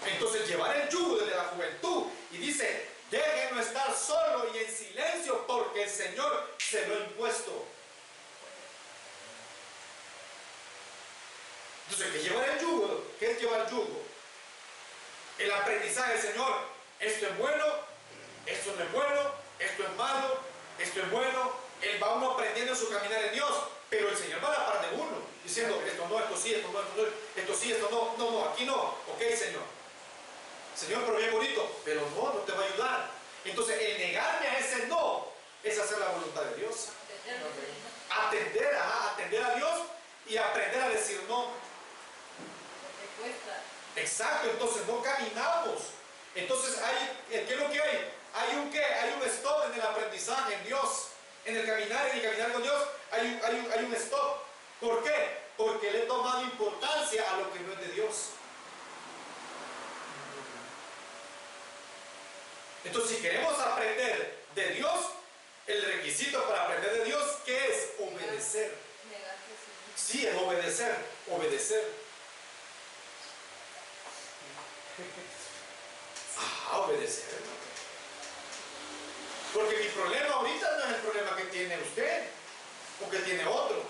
Entonces, llevar el yugo desde la juventud. Y dice, déjenlo estar solo y en silencio porque el Señor se lo ha impuesto. Entonces, ¿qué llevar el yugo? ¿Qué es llevar el yugo? El aprendizaje, Señor, esto es bueno, esto no es bueno, esto es malo, esto es bueno. Él va uno aprendiendo en su caminar en Dios, pero el Señor va a la par de uno, diciendo, esto no, esto sí, esto no, esto sí, esto no, no, aquí no. Ok, Señor. Señor, pero bien bonito, pero no te va a ayudar. Entonces, el negarme a ese no es hacer la voluntad de Dios. Atender a Dios y aprender a decir no. Exacto, entonces no caminamos. Entonces ¿qué es lo que hay? Hay un stop en el aprendizaje en Dios. En el caminar con Dios hay un stop. ¿Por qué? Porque le he tomado importancia a lo que no es de Dios. Entonces, si queremos aprender de Dios, el requisito para aprender de Dios, ¿qué es? Obedecer. Sí, es obedecer. Obedecer. Porque mi problema ahorita no es el problema que tiene usted o que tiene otro.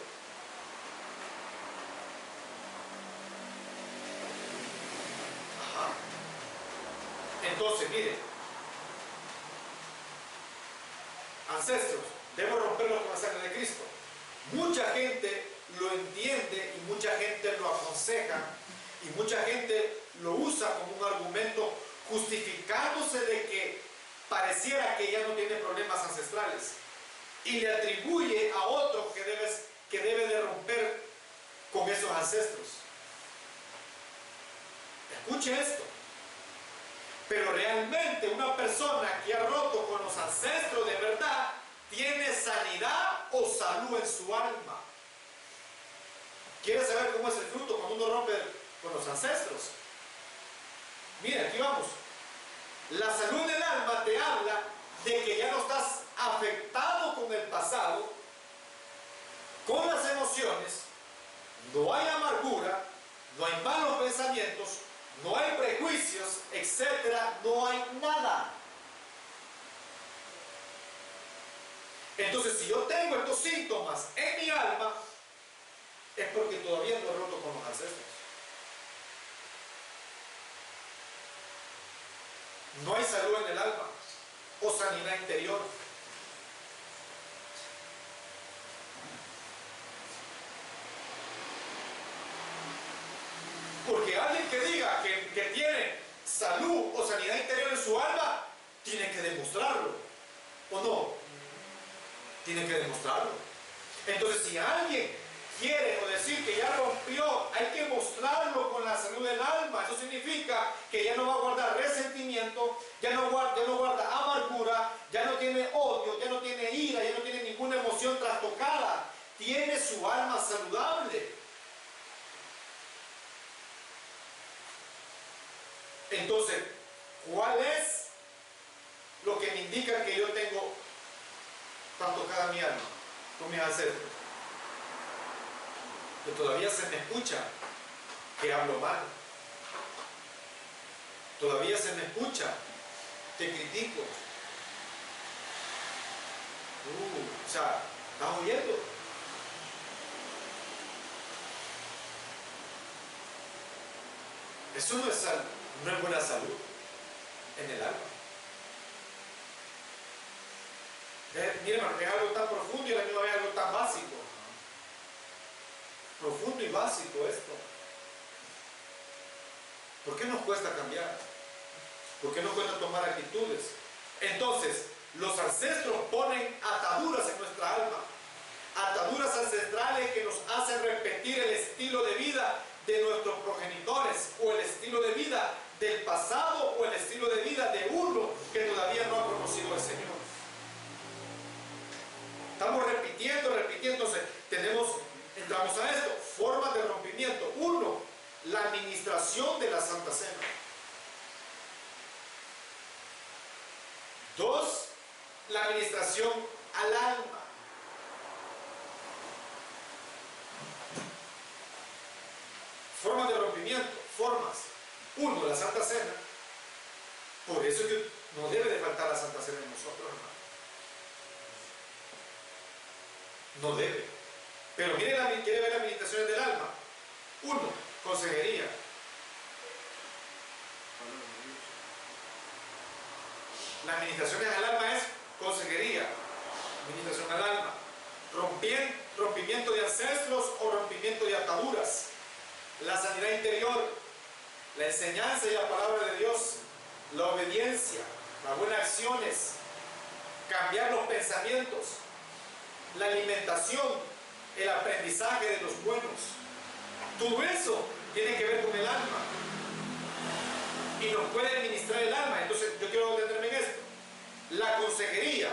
Entonces, mire, ancestros, debo romperlos con la sangre de Cristo. Mucha gente lo entiende y mucha gente lo aconseja y mucha gente lo usa como un argumento justificándose de que pareciera que ya no tiene problemas ancestrales y le atribuye a otro que debe de romper con esos ancestros. Escuche esto. Pero realmente una persona que ha roto con los ancestros de verdad tiene sanidad o salud en su alma. ¿Quiere saber cómo es el fruto cuando uno rompe con los ancestros? Mira, aquí vamos. La salud en el alma te habla de que ya no estás afectado con el pasado, con las emociones, no hay amargura, no hay malos pensamientos, no hay prejuicios, etcétera, no hay nada. Entonces, si yo tengo estos síntomas en mi alma, es porque todavía no he roto con los ancestros. No hay salud en el alma o sanidad interior. Porque alguien que diga que tiene salud o sanidad interior en su alma, tiene que demostrarlo. ¿O no? Tiene que demostrarlo. Entonces, si alguien quiere o decir que ya rompió, hay que mostrarlo con la salud del alma. Eso significa que ya no va a guardar resentimiento, ya no guarda amargura, ya no tiene odio, ya no tiene ira, ya no tiene ninguna emoción trastocada. Tiene su alma saludable. Entonces, ¿cuál es lo que me indica que yo tengo trastocada mi alma con mis ancestros? Que todavía se me escucha que hablo mal. Todavía se me escucha que critico. O sea, ¿estás oyendo? Eso no es buena salud en el alma. Mire, hermano, es algo tan profundo y a la misma vez algo tan básico. Profundo y básico esto. ¿Por qué nos cuesta cambiar? ¿Por qué nos cuesta tomar actitudes? Entonces, los ancestros ponen ataduras en nuestra alma. Ataduras ancestrales que nos hacen repetir el estilo de vida de nuestros progenitores, o el estilo de vida del pasado, o el estilo de vida de uno que todavía no ha conocido al Señor. Estamos repitiendo. Entonces, entramos a esto, formas de rompimiento. Uno, la administración de la Santa Cena. Dos, la administración al alma. Formas de rompimiento, formas. Uno, la Santa Cena. Por eso es que no debe de faltar la Santa Cena en nosotros, hermano. No debe. Pero quiere ver las administraciones del alma. Uno, consejería. Las administraciones al alma es consejería, administración al alma, rompimiento de ancestros o rompimiento de ataduras, la sanidad interior, la enseñanza y la palabra de Dios, la obediencia, las buenas acciones, cambiar los pensamientos, la alimentación, el aprendizaje de los buenos. Todo eso tiene que ver con el alma y nos puede administrar el alma. Entonces yo quiero detenerme en esto. La consejería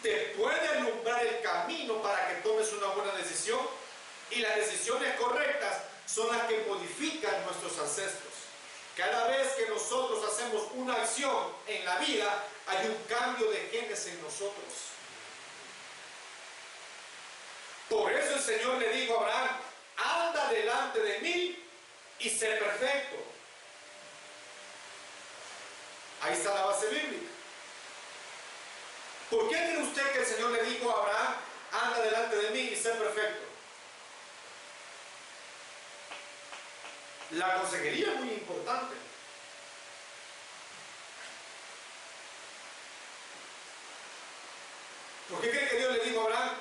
te puede alumbrar el camino para que tomes una buena decisión, y las decisiones correctas son las que modifican nuestros ancestros. Cada vez que nosotros hacemos una acción en la vida, hay un cambio de genes en nosotros. Por eso el Señor le dijo a Abraham: anda delante de mí y sé perfecto. Ahí está la base bíblica. ¿Por qué cree usted que el Señor le dijo a Abraham: anda delante de mí y sé perfecto? La consejería es muy importante. ¿Por qué cree que Dios le dijo a Abraham: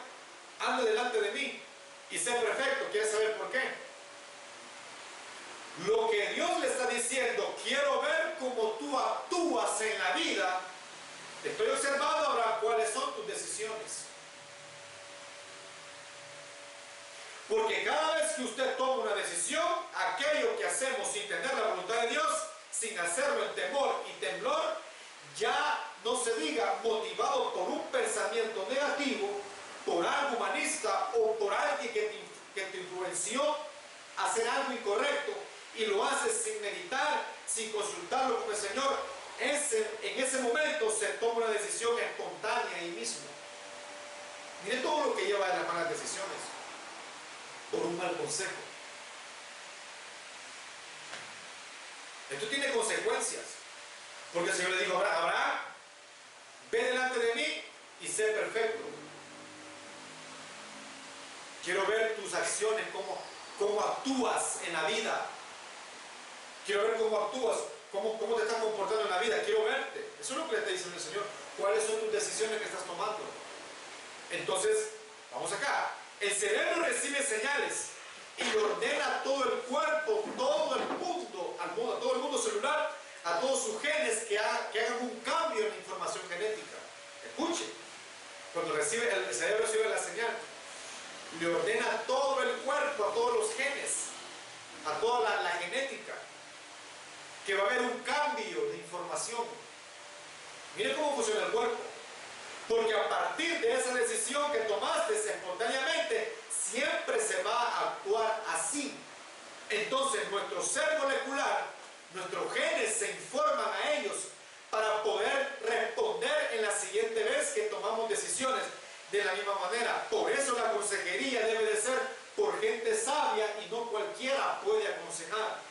anda delante de mí y sé perfecto? ¿Quiere saber por qué? Lo que Dios le está diciendo: quiero ver cómo tú actúas en la vida. Estoy observando ahora cuáles son tus decisiones. Porque cada vez que usted toma una decisión, aquello que hacemos sin tener la voluntad de Dios, sin hacerlo en temor y temblor, ya no se diga motivado por un pensamiento negativo, por algo humanista o por alguien que te influenció a hacer algo incorrecto, y lo haces sin meditar, sin consultarlo con el Señor. En ese momento se toma una decisión espontánea ahí mismo. Mire todo lo que lleva a las malas decisiones por un mal consejo. Esto tiene consecuencias, porque el Señor le dijo a Abraham: ve delante de mí y sé perfecto. Quiero ver tus acciones, cómo actúas en la vida. Quiero ver cómo actúas, cómo te estás comportando en la vida. Quiero verte. Eso es lo que le está diciendo el Señor. ¿Cuáles son tus decisiones que estás tomando? Entonces, vamos acá. El cerebro recibe señales y ordena a todo el cuerpo, todo el mundo, a todo el mundo celular, a todos sus genes que hagan un cambio en la información genética. Escuche. Cuando el cerebro recibe la señal, le ordena a todo el cuerpo, a todos los genes, a toda la genética, que va a haber un cambio de información. Mire cómo funciona el cuerpo. Porque a partir de esa decisión que tomaste espontáneamente, siempre se va a actuar así. Entonces nuestro ser molecular, nuestros genes se informan a ellos para poder responder en la siguiente vez que tomamos decisiones de la misma manera. Por eso la consejería debe de ser por gente sabia y no cualquiera puede aconsejar.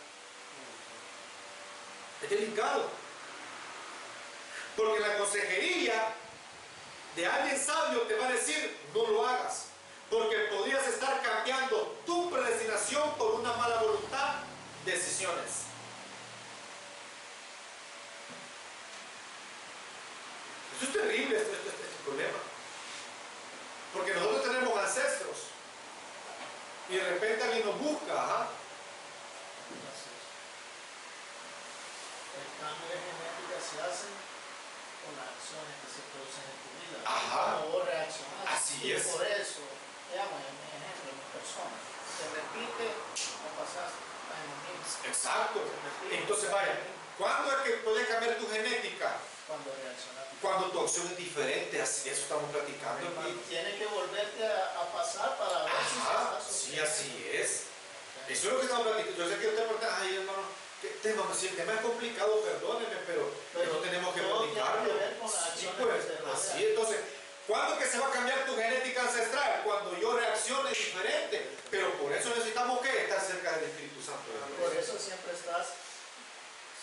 Es delicado. Porque la consejería de alguien sabio te va a decir: no lo hagas, porque podrías estar cambiando tu predestinación por una mala voluntad, decisiones. Eso es terrible, este problema. busca, ajá. Entonces, el cambio de genética se hace con las acciones que se producen en tu vida. Ajá. Como vos reaccionás. Así Y es. por eso, veamos en mi ejemplo, en mi persona, se repite, no pasaste, estás en lo mismo. Exacto. Se repite, Entonces, estás en vaya, lo mismo. ¿cuándo es que puede cambiar tu genética? Cuando reaccionas. Cuando tu acción es diferente, así eso estamos platicando, Y hermano. tiene que volverte a pasar para ver si se Ajá, está sí, sucediendo. así es. Eso es lo que estamos platicando. Yo sé que usted pregunta, ay, hermano, ¿qué tema? Si el tema es complicado, perdóneme, pero eso tenemos que todo tiene platicarlo. que ver con las Sí, acciones pues, que te rodean. así es. Entonces, ¿cuándo es que se va a cambiar tu genética ancestral? Cuando yo reaccione diferente. Pero por eso necesitamos que estar cerca del Espíritu Santo de Dios. Por eso siempre estás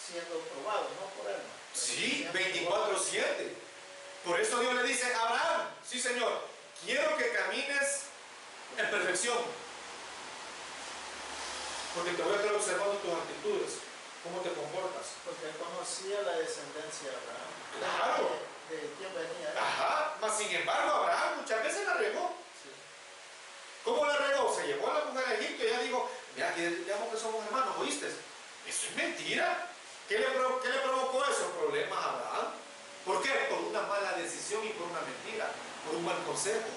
siendo probado, no por él. Sí, 24/7. Por eso Dios le dice a Abraham, sí Señor, quiero que camines en perfección. Porque te voy a estar observando tus actitudes, cómo te comportas. Porque él conocía la descendencia de Abraham. Claro. De quién venía él. Ajá, mas sin embargo Abraham muchas veces la regó. Sí. ¿Cómo la regó? Se llevó a la mujer a Egipto y ella dijo, mira, que digamos que somos hermanos, ¿oíste? Eso es mentira. ¿Qué le provocó eso? Problemas a Abraham. ¿Por qué? Por una mala decisión y por una mentira, por un mal consejo.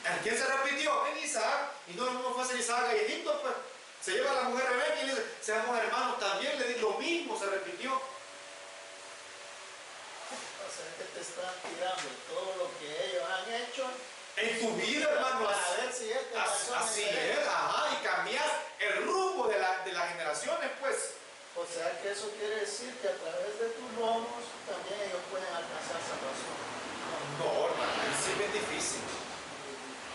¿En quién se repitió? En Isaac. Y no lo mismo fue hacer Isaac a Egipto, pues. Se lleva a la mujer Rebeca y le dice, seamos hermanos también, le dice lo mismo, se repitió. O sea que te están tirando todo lo que ellos han hecho En tu vida, hermano. para ver si este Así es, ajá, y cambias el rumbo de las generaciones, pues. O sea que eso quiere decir que a través de tus lomos también ellos pueden alcanzar salvación. No, hermano, sí es bien difícil.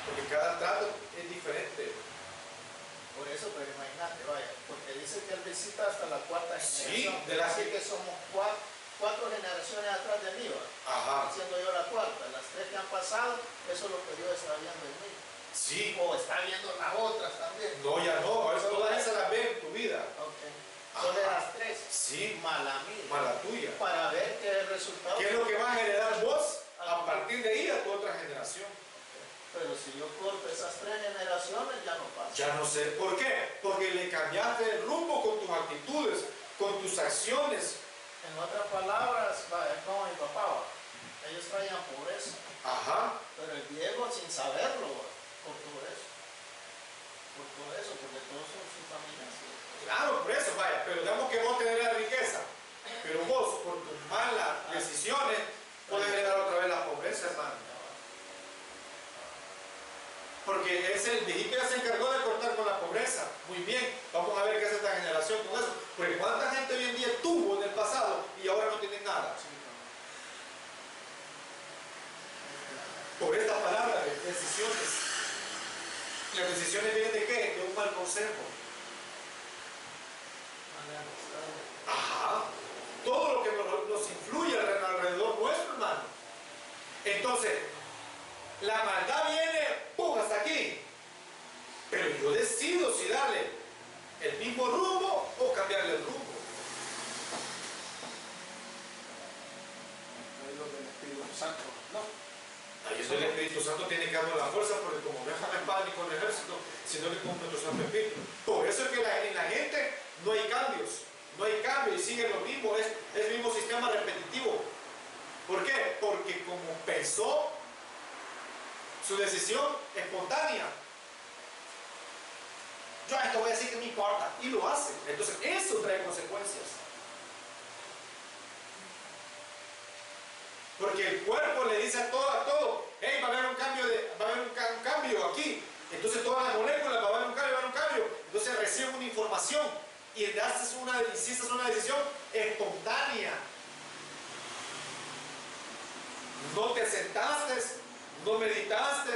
Porque cada trato es diferente. Por eso, pero imagínate, vaya, porque dice que él visita hasta la cuarta Sí, generación. de la- Así que somos cuatro generaciones atrás de mí, va. Ajá. Siendo yo la cuarta. Las tres que han pasado, eso es lo que Dios está viendo en mí. Sí. O está viendo las otras también. No, ya no. Ahora todas esas las ves en tu vida. Ok. Son de Ajá. las tres. Sí, Mala mía. para la tuya. Para ver qué el resultado. ¿Qué es lo que vas a heredar vos a partir de ahí a tu otra generación? Pero si yo corto esas tres generaciones, ya no pasa. Ya no sé. ¿Por qué? Porque le cambiaste el rumbo con tus actitudes, con tus acciones. En otras palabras, va, es como mi papá, va. Ellos traían pobreza. Ajá. Pero el Diego, sin saberlo, va, por todo eso. Por todo eso, porque todos son su familia. Sí. Claro, por eso, vaya. Pero digamos que vos tenés la riqueza. Pero vos, por tus malas decisiones, puedes heredar otra vez la pobreza, hermano. Porque es el viejito ya se encargó de cortar con la pobreza. Muy bien, vamos a ver qué hace esta generación con eso. Porque cuánta gente hoy en día tuvo en el pasado y ahora no tienen nada. Por esta palabra de decisiones. ¿Las decisiones vienen de qué? De un mal consejo. Ajá. Todo lo que nos influye alrededor nuestro, hermano. Entonces, la maldad viene, ¡pum!, hasta aquí. Pero yo decido si darle el mismo rumbo o cambiarle el rumbo. Ahí lo del Espíritu Santo, ¿no? Ahí es el Espíritu Santo tiene que darnos la fuerza, porque como no es con espada ni con ejército, sino que con nuestro Santo Espíritu. Por eso es que en la gente no hay cambios, no hay cambio y sigue lo mismo, es el mismo sistema repetitivo. ¿Por qué? Porque como pensó, su decisión espontánea. Yo a esto voy a decir que no importa, y lo hace. Entonces eso trae consecuencias. Porque el cuerpo le dice a todo, hey, va a haber un cambio, va a haber un cambio aquí. Entonces todas las moléculas va a haber un cambio. Entonces reciben una información y hiciste una decisión espontánea. No te sentaste, no meditaste,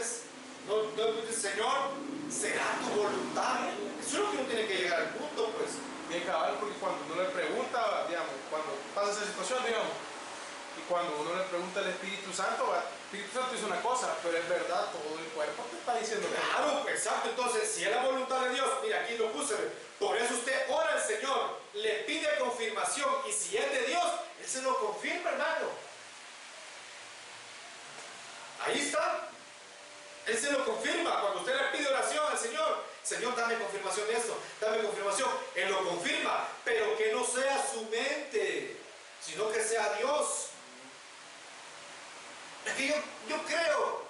no dices, Señor, será tu voluntad. Eso es lo que uno tiene que llegar al punto, pues. Bien cabal, porque cuando uno le pregunta, digamos, cuando pasa esa situación, digamos, y cuando uno le pregunta al Espíritu Santo, el Espíritu Santo dice una cosa, pero es verdad, todo el cuerpo te está diciendo que Claro, exacto. Entonces, si es la voluntad de Dios, mira, aquí lo puse. Por eso usted ora al Señor, le pide confirmación, y si es de Dios, Él se lo confirma, hermano. Ahí está. Él se lo confirma. Cuando usted le pide oración al Señor, Señor, dame confirmación de esto, dame confirmación. Él lo confirma, pero que no sea su mente, sino que sea Dios. Es que yo creo,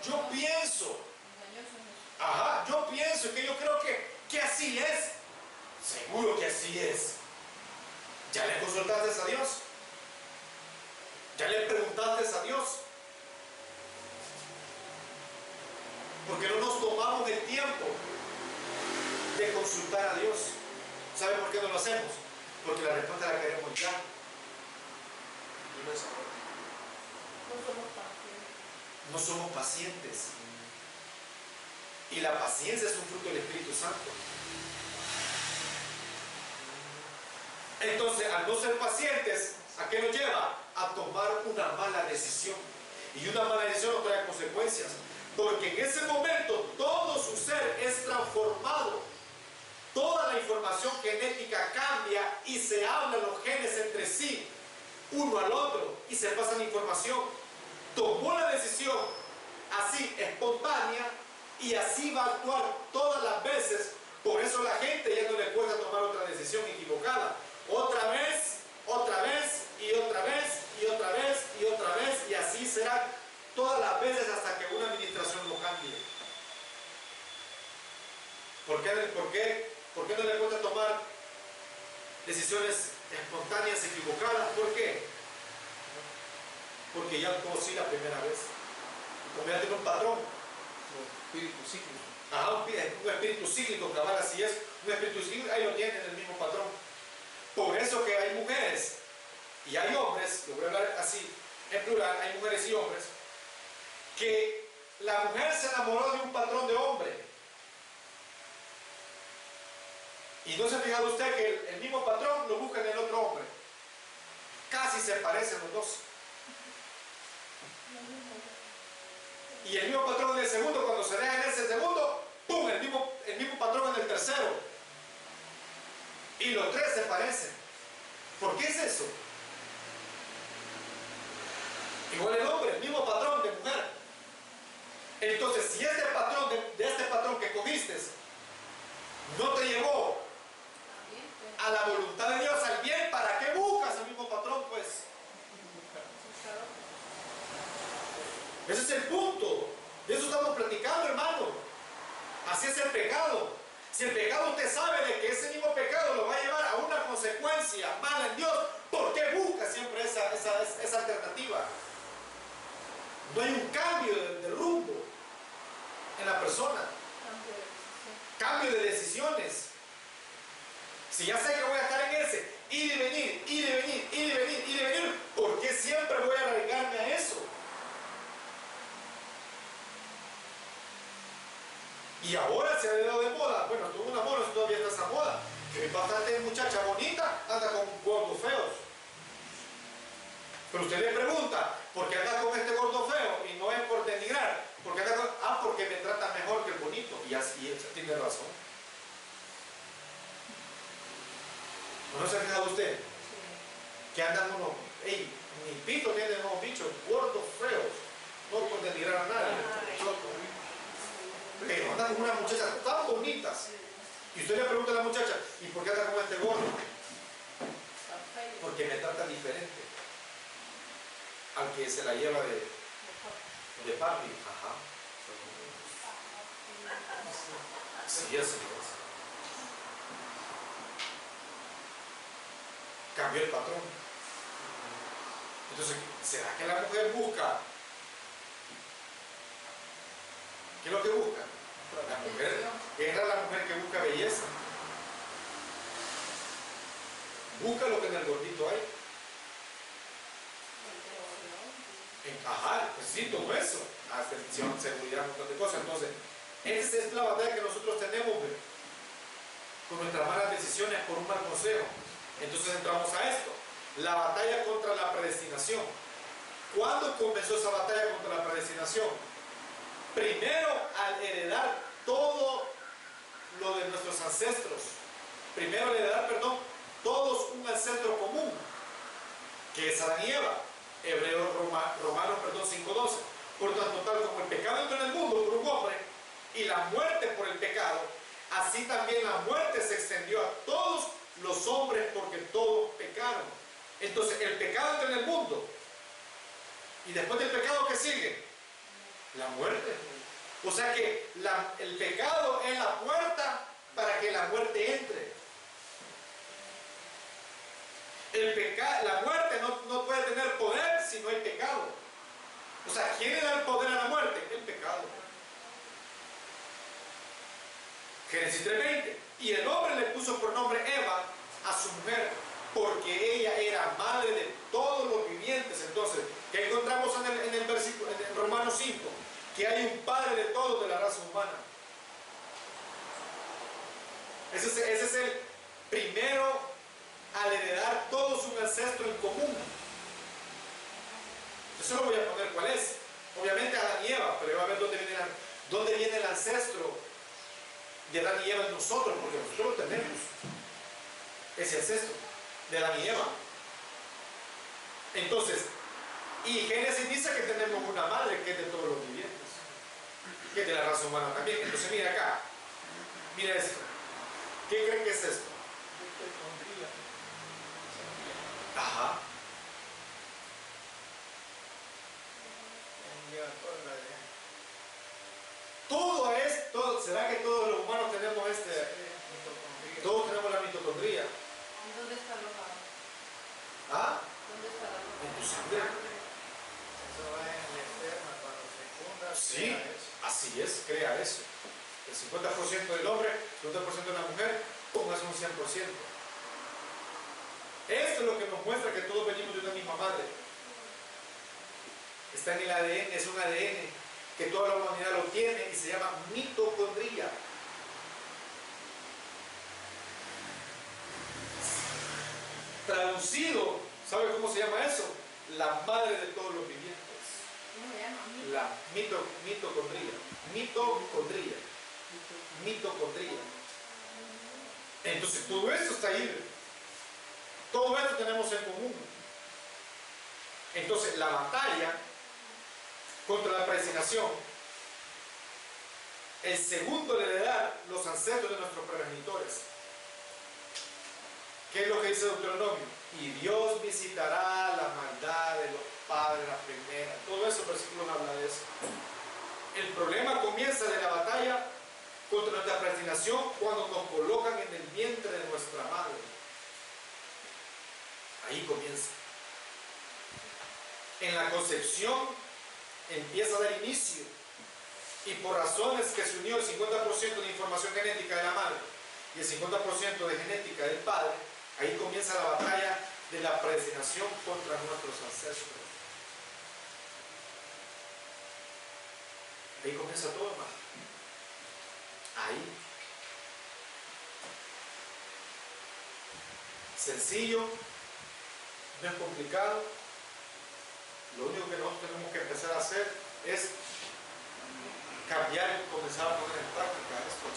yo pienso, ajá, yo pienso que yo creo que así es. Seguro que así es. ¿Ya le consultaste a Dios? ¿Ya le preguntaste a Dios? Porque no nos tomamos el tiempo de consultar a Dios. ¿Sabe por qué no lo hacemos? Porque la respuesta la queremos ya. No somos pacientes. Y la paciencia es un fruto del Espíritu Santo. Entonces, al no ser pacientes, ¿a qué nos lleva? A tomar una mala decisión. Y una mala decisión no trae consecuencias. Porque en ese momento todo su ser es transformado. Toda la información genética cambia y se hablan los genes entre sí, uno al otro, y se pasan información. Tomó la decisión así, espontánea, y así va a actuar todas las veces. Por eso la gente ya no le cuesta tomar otra decisión equivocada. Otra vez, y otra vez, y otra vez, y otra vez, y así será todas las veces hasta que una administración lo cambie. ¿Por qué no le cuesta tomar decisiones espontáneas equivocadas? ¿Por qué? Porque ya actuó así la primera vez. Como ya tiene un patrón. Un espíritu cíclico. Ajá, un espíritu cíclico, cabal, así es. Un espíritu cíclico, ahí lo tienen, el mismo patrón. Por eso que hay mujeres y hay hombres, que voy a hablar así en plural, hay mujeres y hombres, que la mujer se enamoró de un patrón de hombre. Y no se ha fijado usted que el mismo patrón lo busca en el otro hombre. Casi se parecen los dos. Y el mismo patrón en el segundo, cuando se deja en ese segundo, ¡pum! El mismo patrón en el tercero. Y los tres se parecen. ¿Por qué es eso? Igual el hombre, el mismo patrón de mujer. Entonces, si este patrón de este patrón que cogiste no te llevó a la voluntad de Dios, al bien, ¿para qué buscas el mismo patrón? Pues ese es el punto. De eso estamos platicando, hermano. Así es el pecado. Si el pecado usted sabe de que ese mismo pecado lo va a llevar a una consecuencia mala en Dios, ¿por qué busca siempre esa alternativa? No hay un cambio de rumbo en la persona. Cambio de decisiones. Si ya sé que voy a estar en ese, ir y venir, ir y venir, ir y venir, ir y venir, ¿por qué siempre voy a arraigarme a eso? Y ahora se ha dado de moda. Bueno, tuvo una moda, todavía está esa moda. Que bastante muchacha bonita anda con gordos feos. Pero usted le pregunta, ¿por qué anda con este gordo feo? Y no es por denigrar. Porque anda con, porque me trata mejor que el bonito. Y así tiene razón. ¿No se ha fijado usted? Sí. Que andan unos, ni pito tienen unos bichos gordos feos. No por denigrar a nadie. Pero andan con unas muchachas tan bonitas. Y usted le pregunta a la muchacha, ¿y por qué anda con este gordo? Porque me trata diferente al que se la lleva de papi. Ajá. Sí, así es. Cambió el patrón. Entonces, ¿será que la mujer busca? ¿Qué es lo que busca? La mujer, era la mujer que busca belleza. Busca lo que en el gordito hay. Encajar, pues sí, todo eso. Atención, seguridad, un montón de cosas. Entonces, esa es la batalla que nosotros tenemos con nuestras malas decisiones por un mal consejo. Entonces entramos a esto. La batalla contra la predestinación. ¿Cuándo comenzó esa batalla contra la predestinación? Primero, al heredar todo lo de nuestros ancestros. Primero, al heredar, todos un ancestro común, que es Adán y Eva. Romanos 5:12. Por tanto, tal como el pecado entró en el mundo por un hombre y la muerte por el pecado, así también la muerte se extendió a todos los hombres porque todos pecaron. Entonces el pecado entra en el mundo. Y después del pecado, ¿qué sigue? La muerte. O sea que el pecado es la puerta para que la muerte entre. La muerte no puede tener poder si no hay pecado. O sea, ¿quién le da el poder a la muerte? El pecado. Génesis 3:20. Y el hombre le puso por nombre Eva a su mujer, porque ella era madre de todos los vivientes. Entonces, ¿qué encontramos en el versículo, en Romanos 5? Que hay un padre de todos de la raza humana. Ese es el primero al heredar todos un ancestro en común. Yo solo voy a poner cuál es. Obviamente Adán y Eva, pero va a ver dónde viene el ancestro de Adán y Eva en nosotros, porque nosotros tenemos ese ancestro de Adán y Eva. Entonces, y Génesis dice que tenemos una madre que es de todos los vivientes, que es de la raza humana también. Entonces mira acá, mira esto. ¿Qué creen que es esto? Ajá. ¿Será que todos los humanos tenemos todos tenemos la mitocondria? ¿Y dónde está alojado? ¿Ah? ¿Dónde está alojado? En tu sangre. Eso va en el esperma cuando se funda. Sí, así es, crea eso. El 50% del hombre, el 50% de la mujer, póngase un 100%. Esto es lo que nos muestra que todos venimos de una misma madre. Está en el ADN, es un ADN que toda la humanidad lo tiene y se llama mitocondria. Traducido, ¿sabe cómo se llama eso? La madre de todos los vivientes. ¿Cómo se llama? La mitocondria. Mitocondria. Mitocondria. Entonces todo esto está ahí. Todo esto tenemos en común. Entonces la batalla contra la predestinación, el segundo de heredar los ancestros de nuestros progenitores. ¿Qué es lo que dice Deuteronomio? Y Dios visitará la maldad de los padres, la primera. Todos esos versículos hablan de eso. El problema comienza de la batalla contra nuestra predestinación cuando nos colocan en el vientre de nuestra madre. Ahí comienza. En la concepción empieza a dar inicio, y por razones que se unió el 50% de información genética de la madre y el 50% de genética del padre, ahí comienza la batalla de la predestinación contra nuestros ancestros. Ahí comienza todo, hermano. Ahí. Sencillo, no es complicado. Lo único que nosotros tenemos que empezar a hacer es cambiar y comenzar a poner en práctica esto.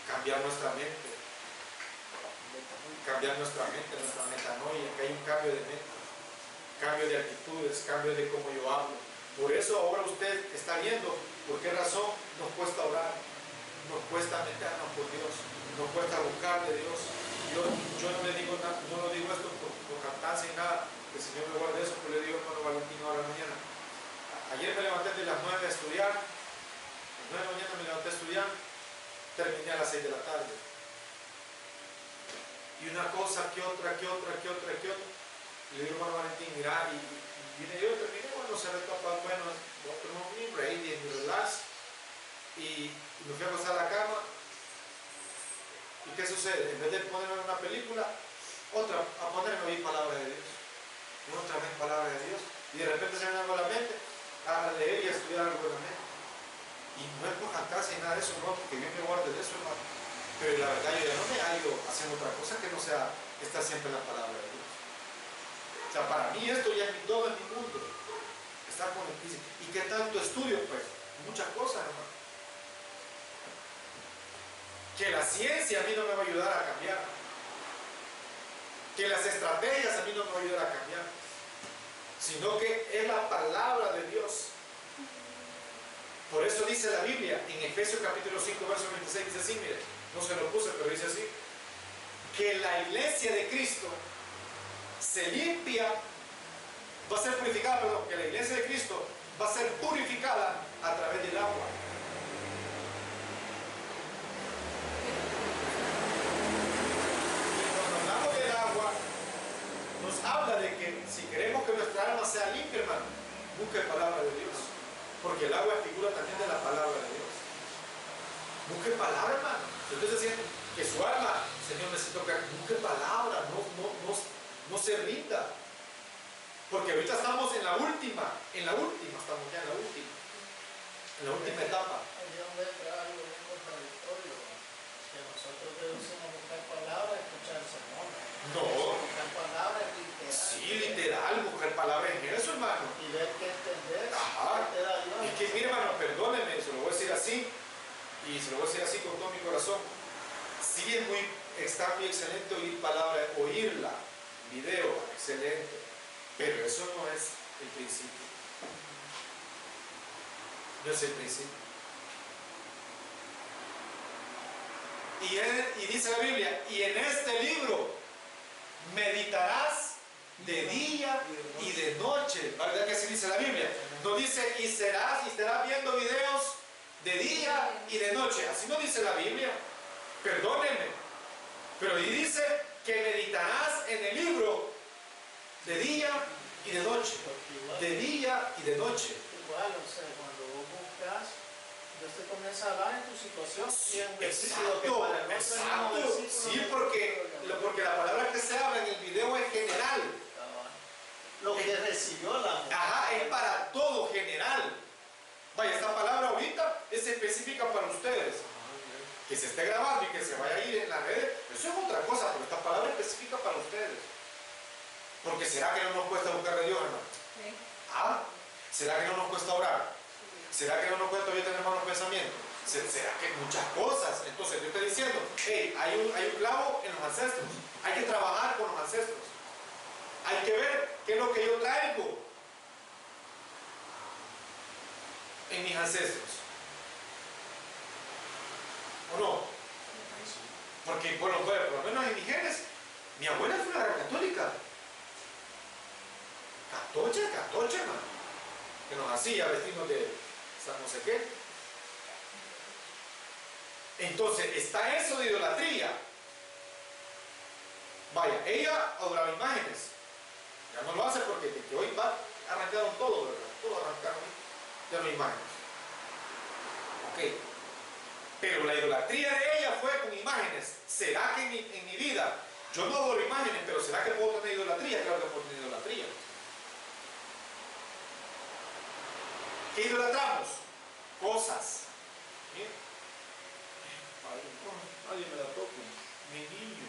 Cambiar nuestra mente. Cambiar nuestra metanoia, que hay un cambio de mente, cambio de actitudes, cambio de cómo yo hablo. Por eso ahora usted está viendo por qué razón nos cuesta orar, nos cuesta meternos por Dios, nos cuesta buscar de Dios. Yo no le digo nada, no lo digo esto por cantancia ni nada, que el Señor me guarde eso, pero le digo hermano Valentín ahora mañana. Ayer me levanté de las 9 a estudiar, a las 9 de la mañana me levanté a estudiar, terminé a las 6 de la tarde. Y una cosa, que otra. Y le digo hermano Valentín, mira, y vine yo, terminé, bueno, se retopó, bueno, mi ready, mi relax, y me fui a acostar a la cama. ¿Y qué sucede? En vez de ponerme una película, a ponerme a oír palabra de Dios. Y otra vez palabra de Dios. Y de repente se me da algo a la mente, a leer y a estudiar algo en la mente. Y no es por cantarse ni nada de eso, no, porque Dios me guarde de eso, hermano. Pero la verdad yo ya no me hallo haciendo otra cosa que no sea estar siempre en la palabra de Dios. O sea, para mí esto ya es todo en mi mundo. Estar con el príncipe. ¿Y qué tanto estudio? Pues muchas cosas, hermano. Que la ciencia a mí no me va a ayudar a cambiar. Que las estrategias a mí no me van a ayudar a cambiar. Sino que es la palabra de Dios. Por eso dice la Biblia, en Efesios capítulo 5, verso 26, dice así, mire, no se lo puse, pero dice así, que la iglesia de Cristo se limpia, va a ser purificada, perdón, que la iglesia de Cristo va a ser purificada a través del agua. Y cuando hablamos del agua, nos habla de que si queremos que nuestra alma sea limpia, hermano, busque palabra de Dios. Porque el agua es figura también de la palabra de Dios. Busque palabra, hermano. Entonces siente que su alma, Señor, necesito que busque palabra, no se rinda. Porque ahorita estamos en la última, estamos ya en la última etapa. Ahí es donde entra algo bien contradictorio, que nosotros deducimos buscar palabras, escuchar sermones. No. Buscar palabras literal. Sí, literal, buscar palabra en eso, hermano. Y ver qué entender, Ajá. qué te da Dios. Es que, mire, hermano, perdóneme, se lo voy a decir así, y se lo voy a decir así con todo mi corazón. Sí, está muy excelente oír palabra, oírla, video, excelente, pero eso no es el principio. No es el principio. Y dice la Biblia, y en este libro meditarás de día y de noche. ¿Verdad que así dice la Biblia? No dice y estarás viendo videos de día y de noche. Así no dice la Biblia. Perdónenme. Pero ahí dice que meditarás en el libro de día y de noche. De día y de noche. Igual, o sea, cuando vos buscas, Dios te comienza a hablar en tu situación. Y en Exacto, que para el otro exacto. mismo versículo Sí, no- porque la palabra que se habla en el video es general. Lo que recibió la mujer. Ajá, es para todo general. Vaya, esta palabra ahorita es específica para ustedes. Que se esté grabando y que se vaya a ir en las redes, eso es otra cosa, pero esta palabra es específica para ustedes. Porque ¿será que no nos cuesta buscar a Dios, hermano? Sí. ¿Ah? ¿Será que no nos cuesta orar? ¿Será que no nos cuesta todavía tener malos pensamientos? ¿Será que muchas cosas? Entonces yo estoy diciendo, hey, hay un clavo en los ancestros. Hay que trabajar con los ancestros. Hay que ver qué es lo que yo traigo en mis ancestros. ¿O no? Porque, bueno, por lo menos en mis genes, mi abuela fue una católica. Catocha, hermano. Que nos hacía vestirnos de San no sé qué. Entonces, está eso de idolatría. Vaya, ella adoraba imágenes. Ya no lo hace porque de que hoy arrancaron todo, ¿verdad? Todo arrancaron de las imágenes. Ok. Pero la idolatría de ella fue con imágenes. ¿Será que en mi vida yo no adoro imágenes, pero será que puedo tener idolatría? Claro que puedo tener idolatría. ¿Qué idolatramos? Cosas. ¿Bien? Nadie me la toca. Mi niño.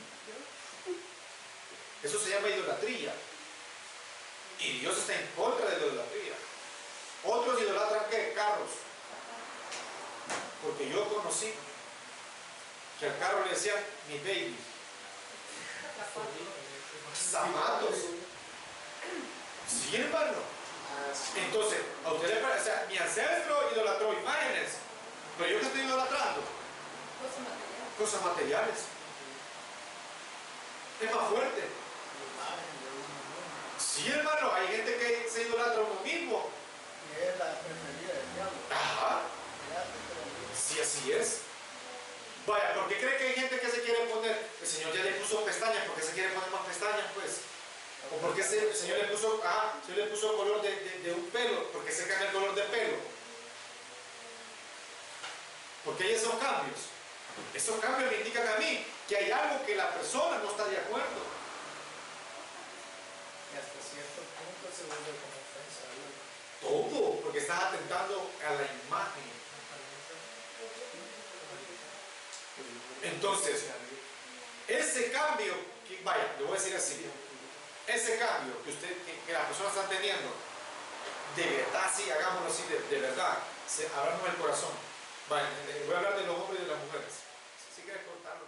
Eso se llama idolatría. Y Dios está en contra de la idolatría. Otros idolatran ¿qué? Carros. Porque yo conocí que al carro le decían mi baby. Zapatos. Sí, hermano. Entonces, a usted le parece, o sea, mi ancestro idolatró imágenes, pero yo que estoy idolatrando cosas materiales. Es más fuerte. Sí, hermano, hay gente que se idolatra a uno mismo. Y es la preferida del diablo. Ajá. Sí, así es. Vaya, ¿por qué cree que hay gente que se quiere poner? El Señor ya le puso pestañas, ¿por qué se quiere poner más pestañas, pues? ¿O por qué el Señor le puso color de un pelo? ¿Por qué se cambia el color de pelo? Porque hay esos cambios. Esos cambios me indican a mí que hay algo que la persona no está de acuerdo. Y hasta cierto punto se vuelve como ofensa a Dios. Todo, porque estás atentando a la imagen. Entonces, ese cambio, vaya, le voy a decir así, ese cambio que las personas están teniendo, de verdad, sí, hagámoslo así, de verdad, abramos el corazón. Vaya, voy a hablar de los hombres y de las mujeres. Si quieres cortarlo.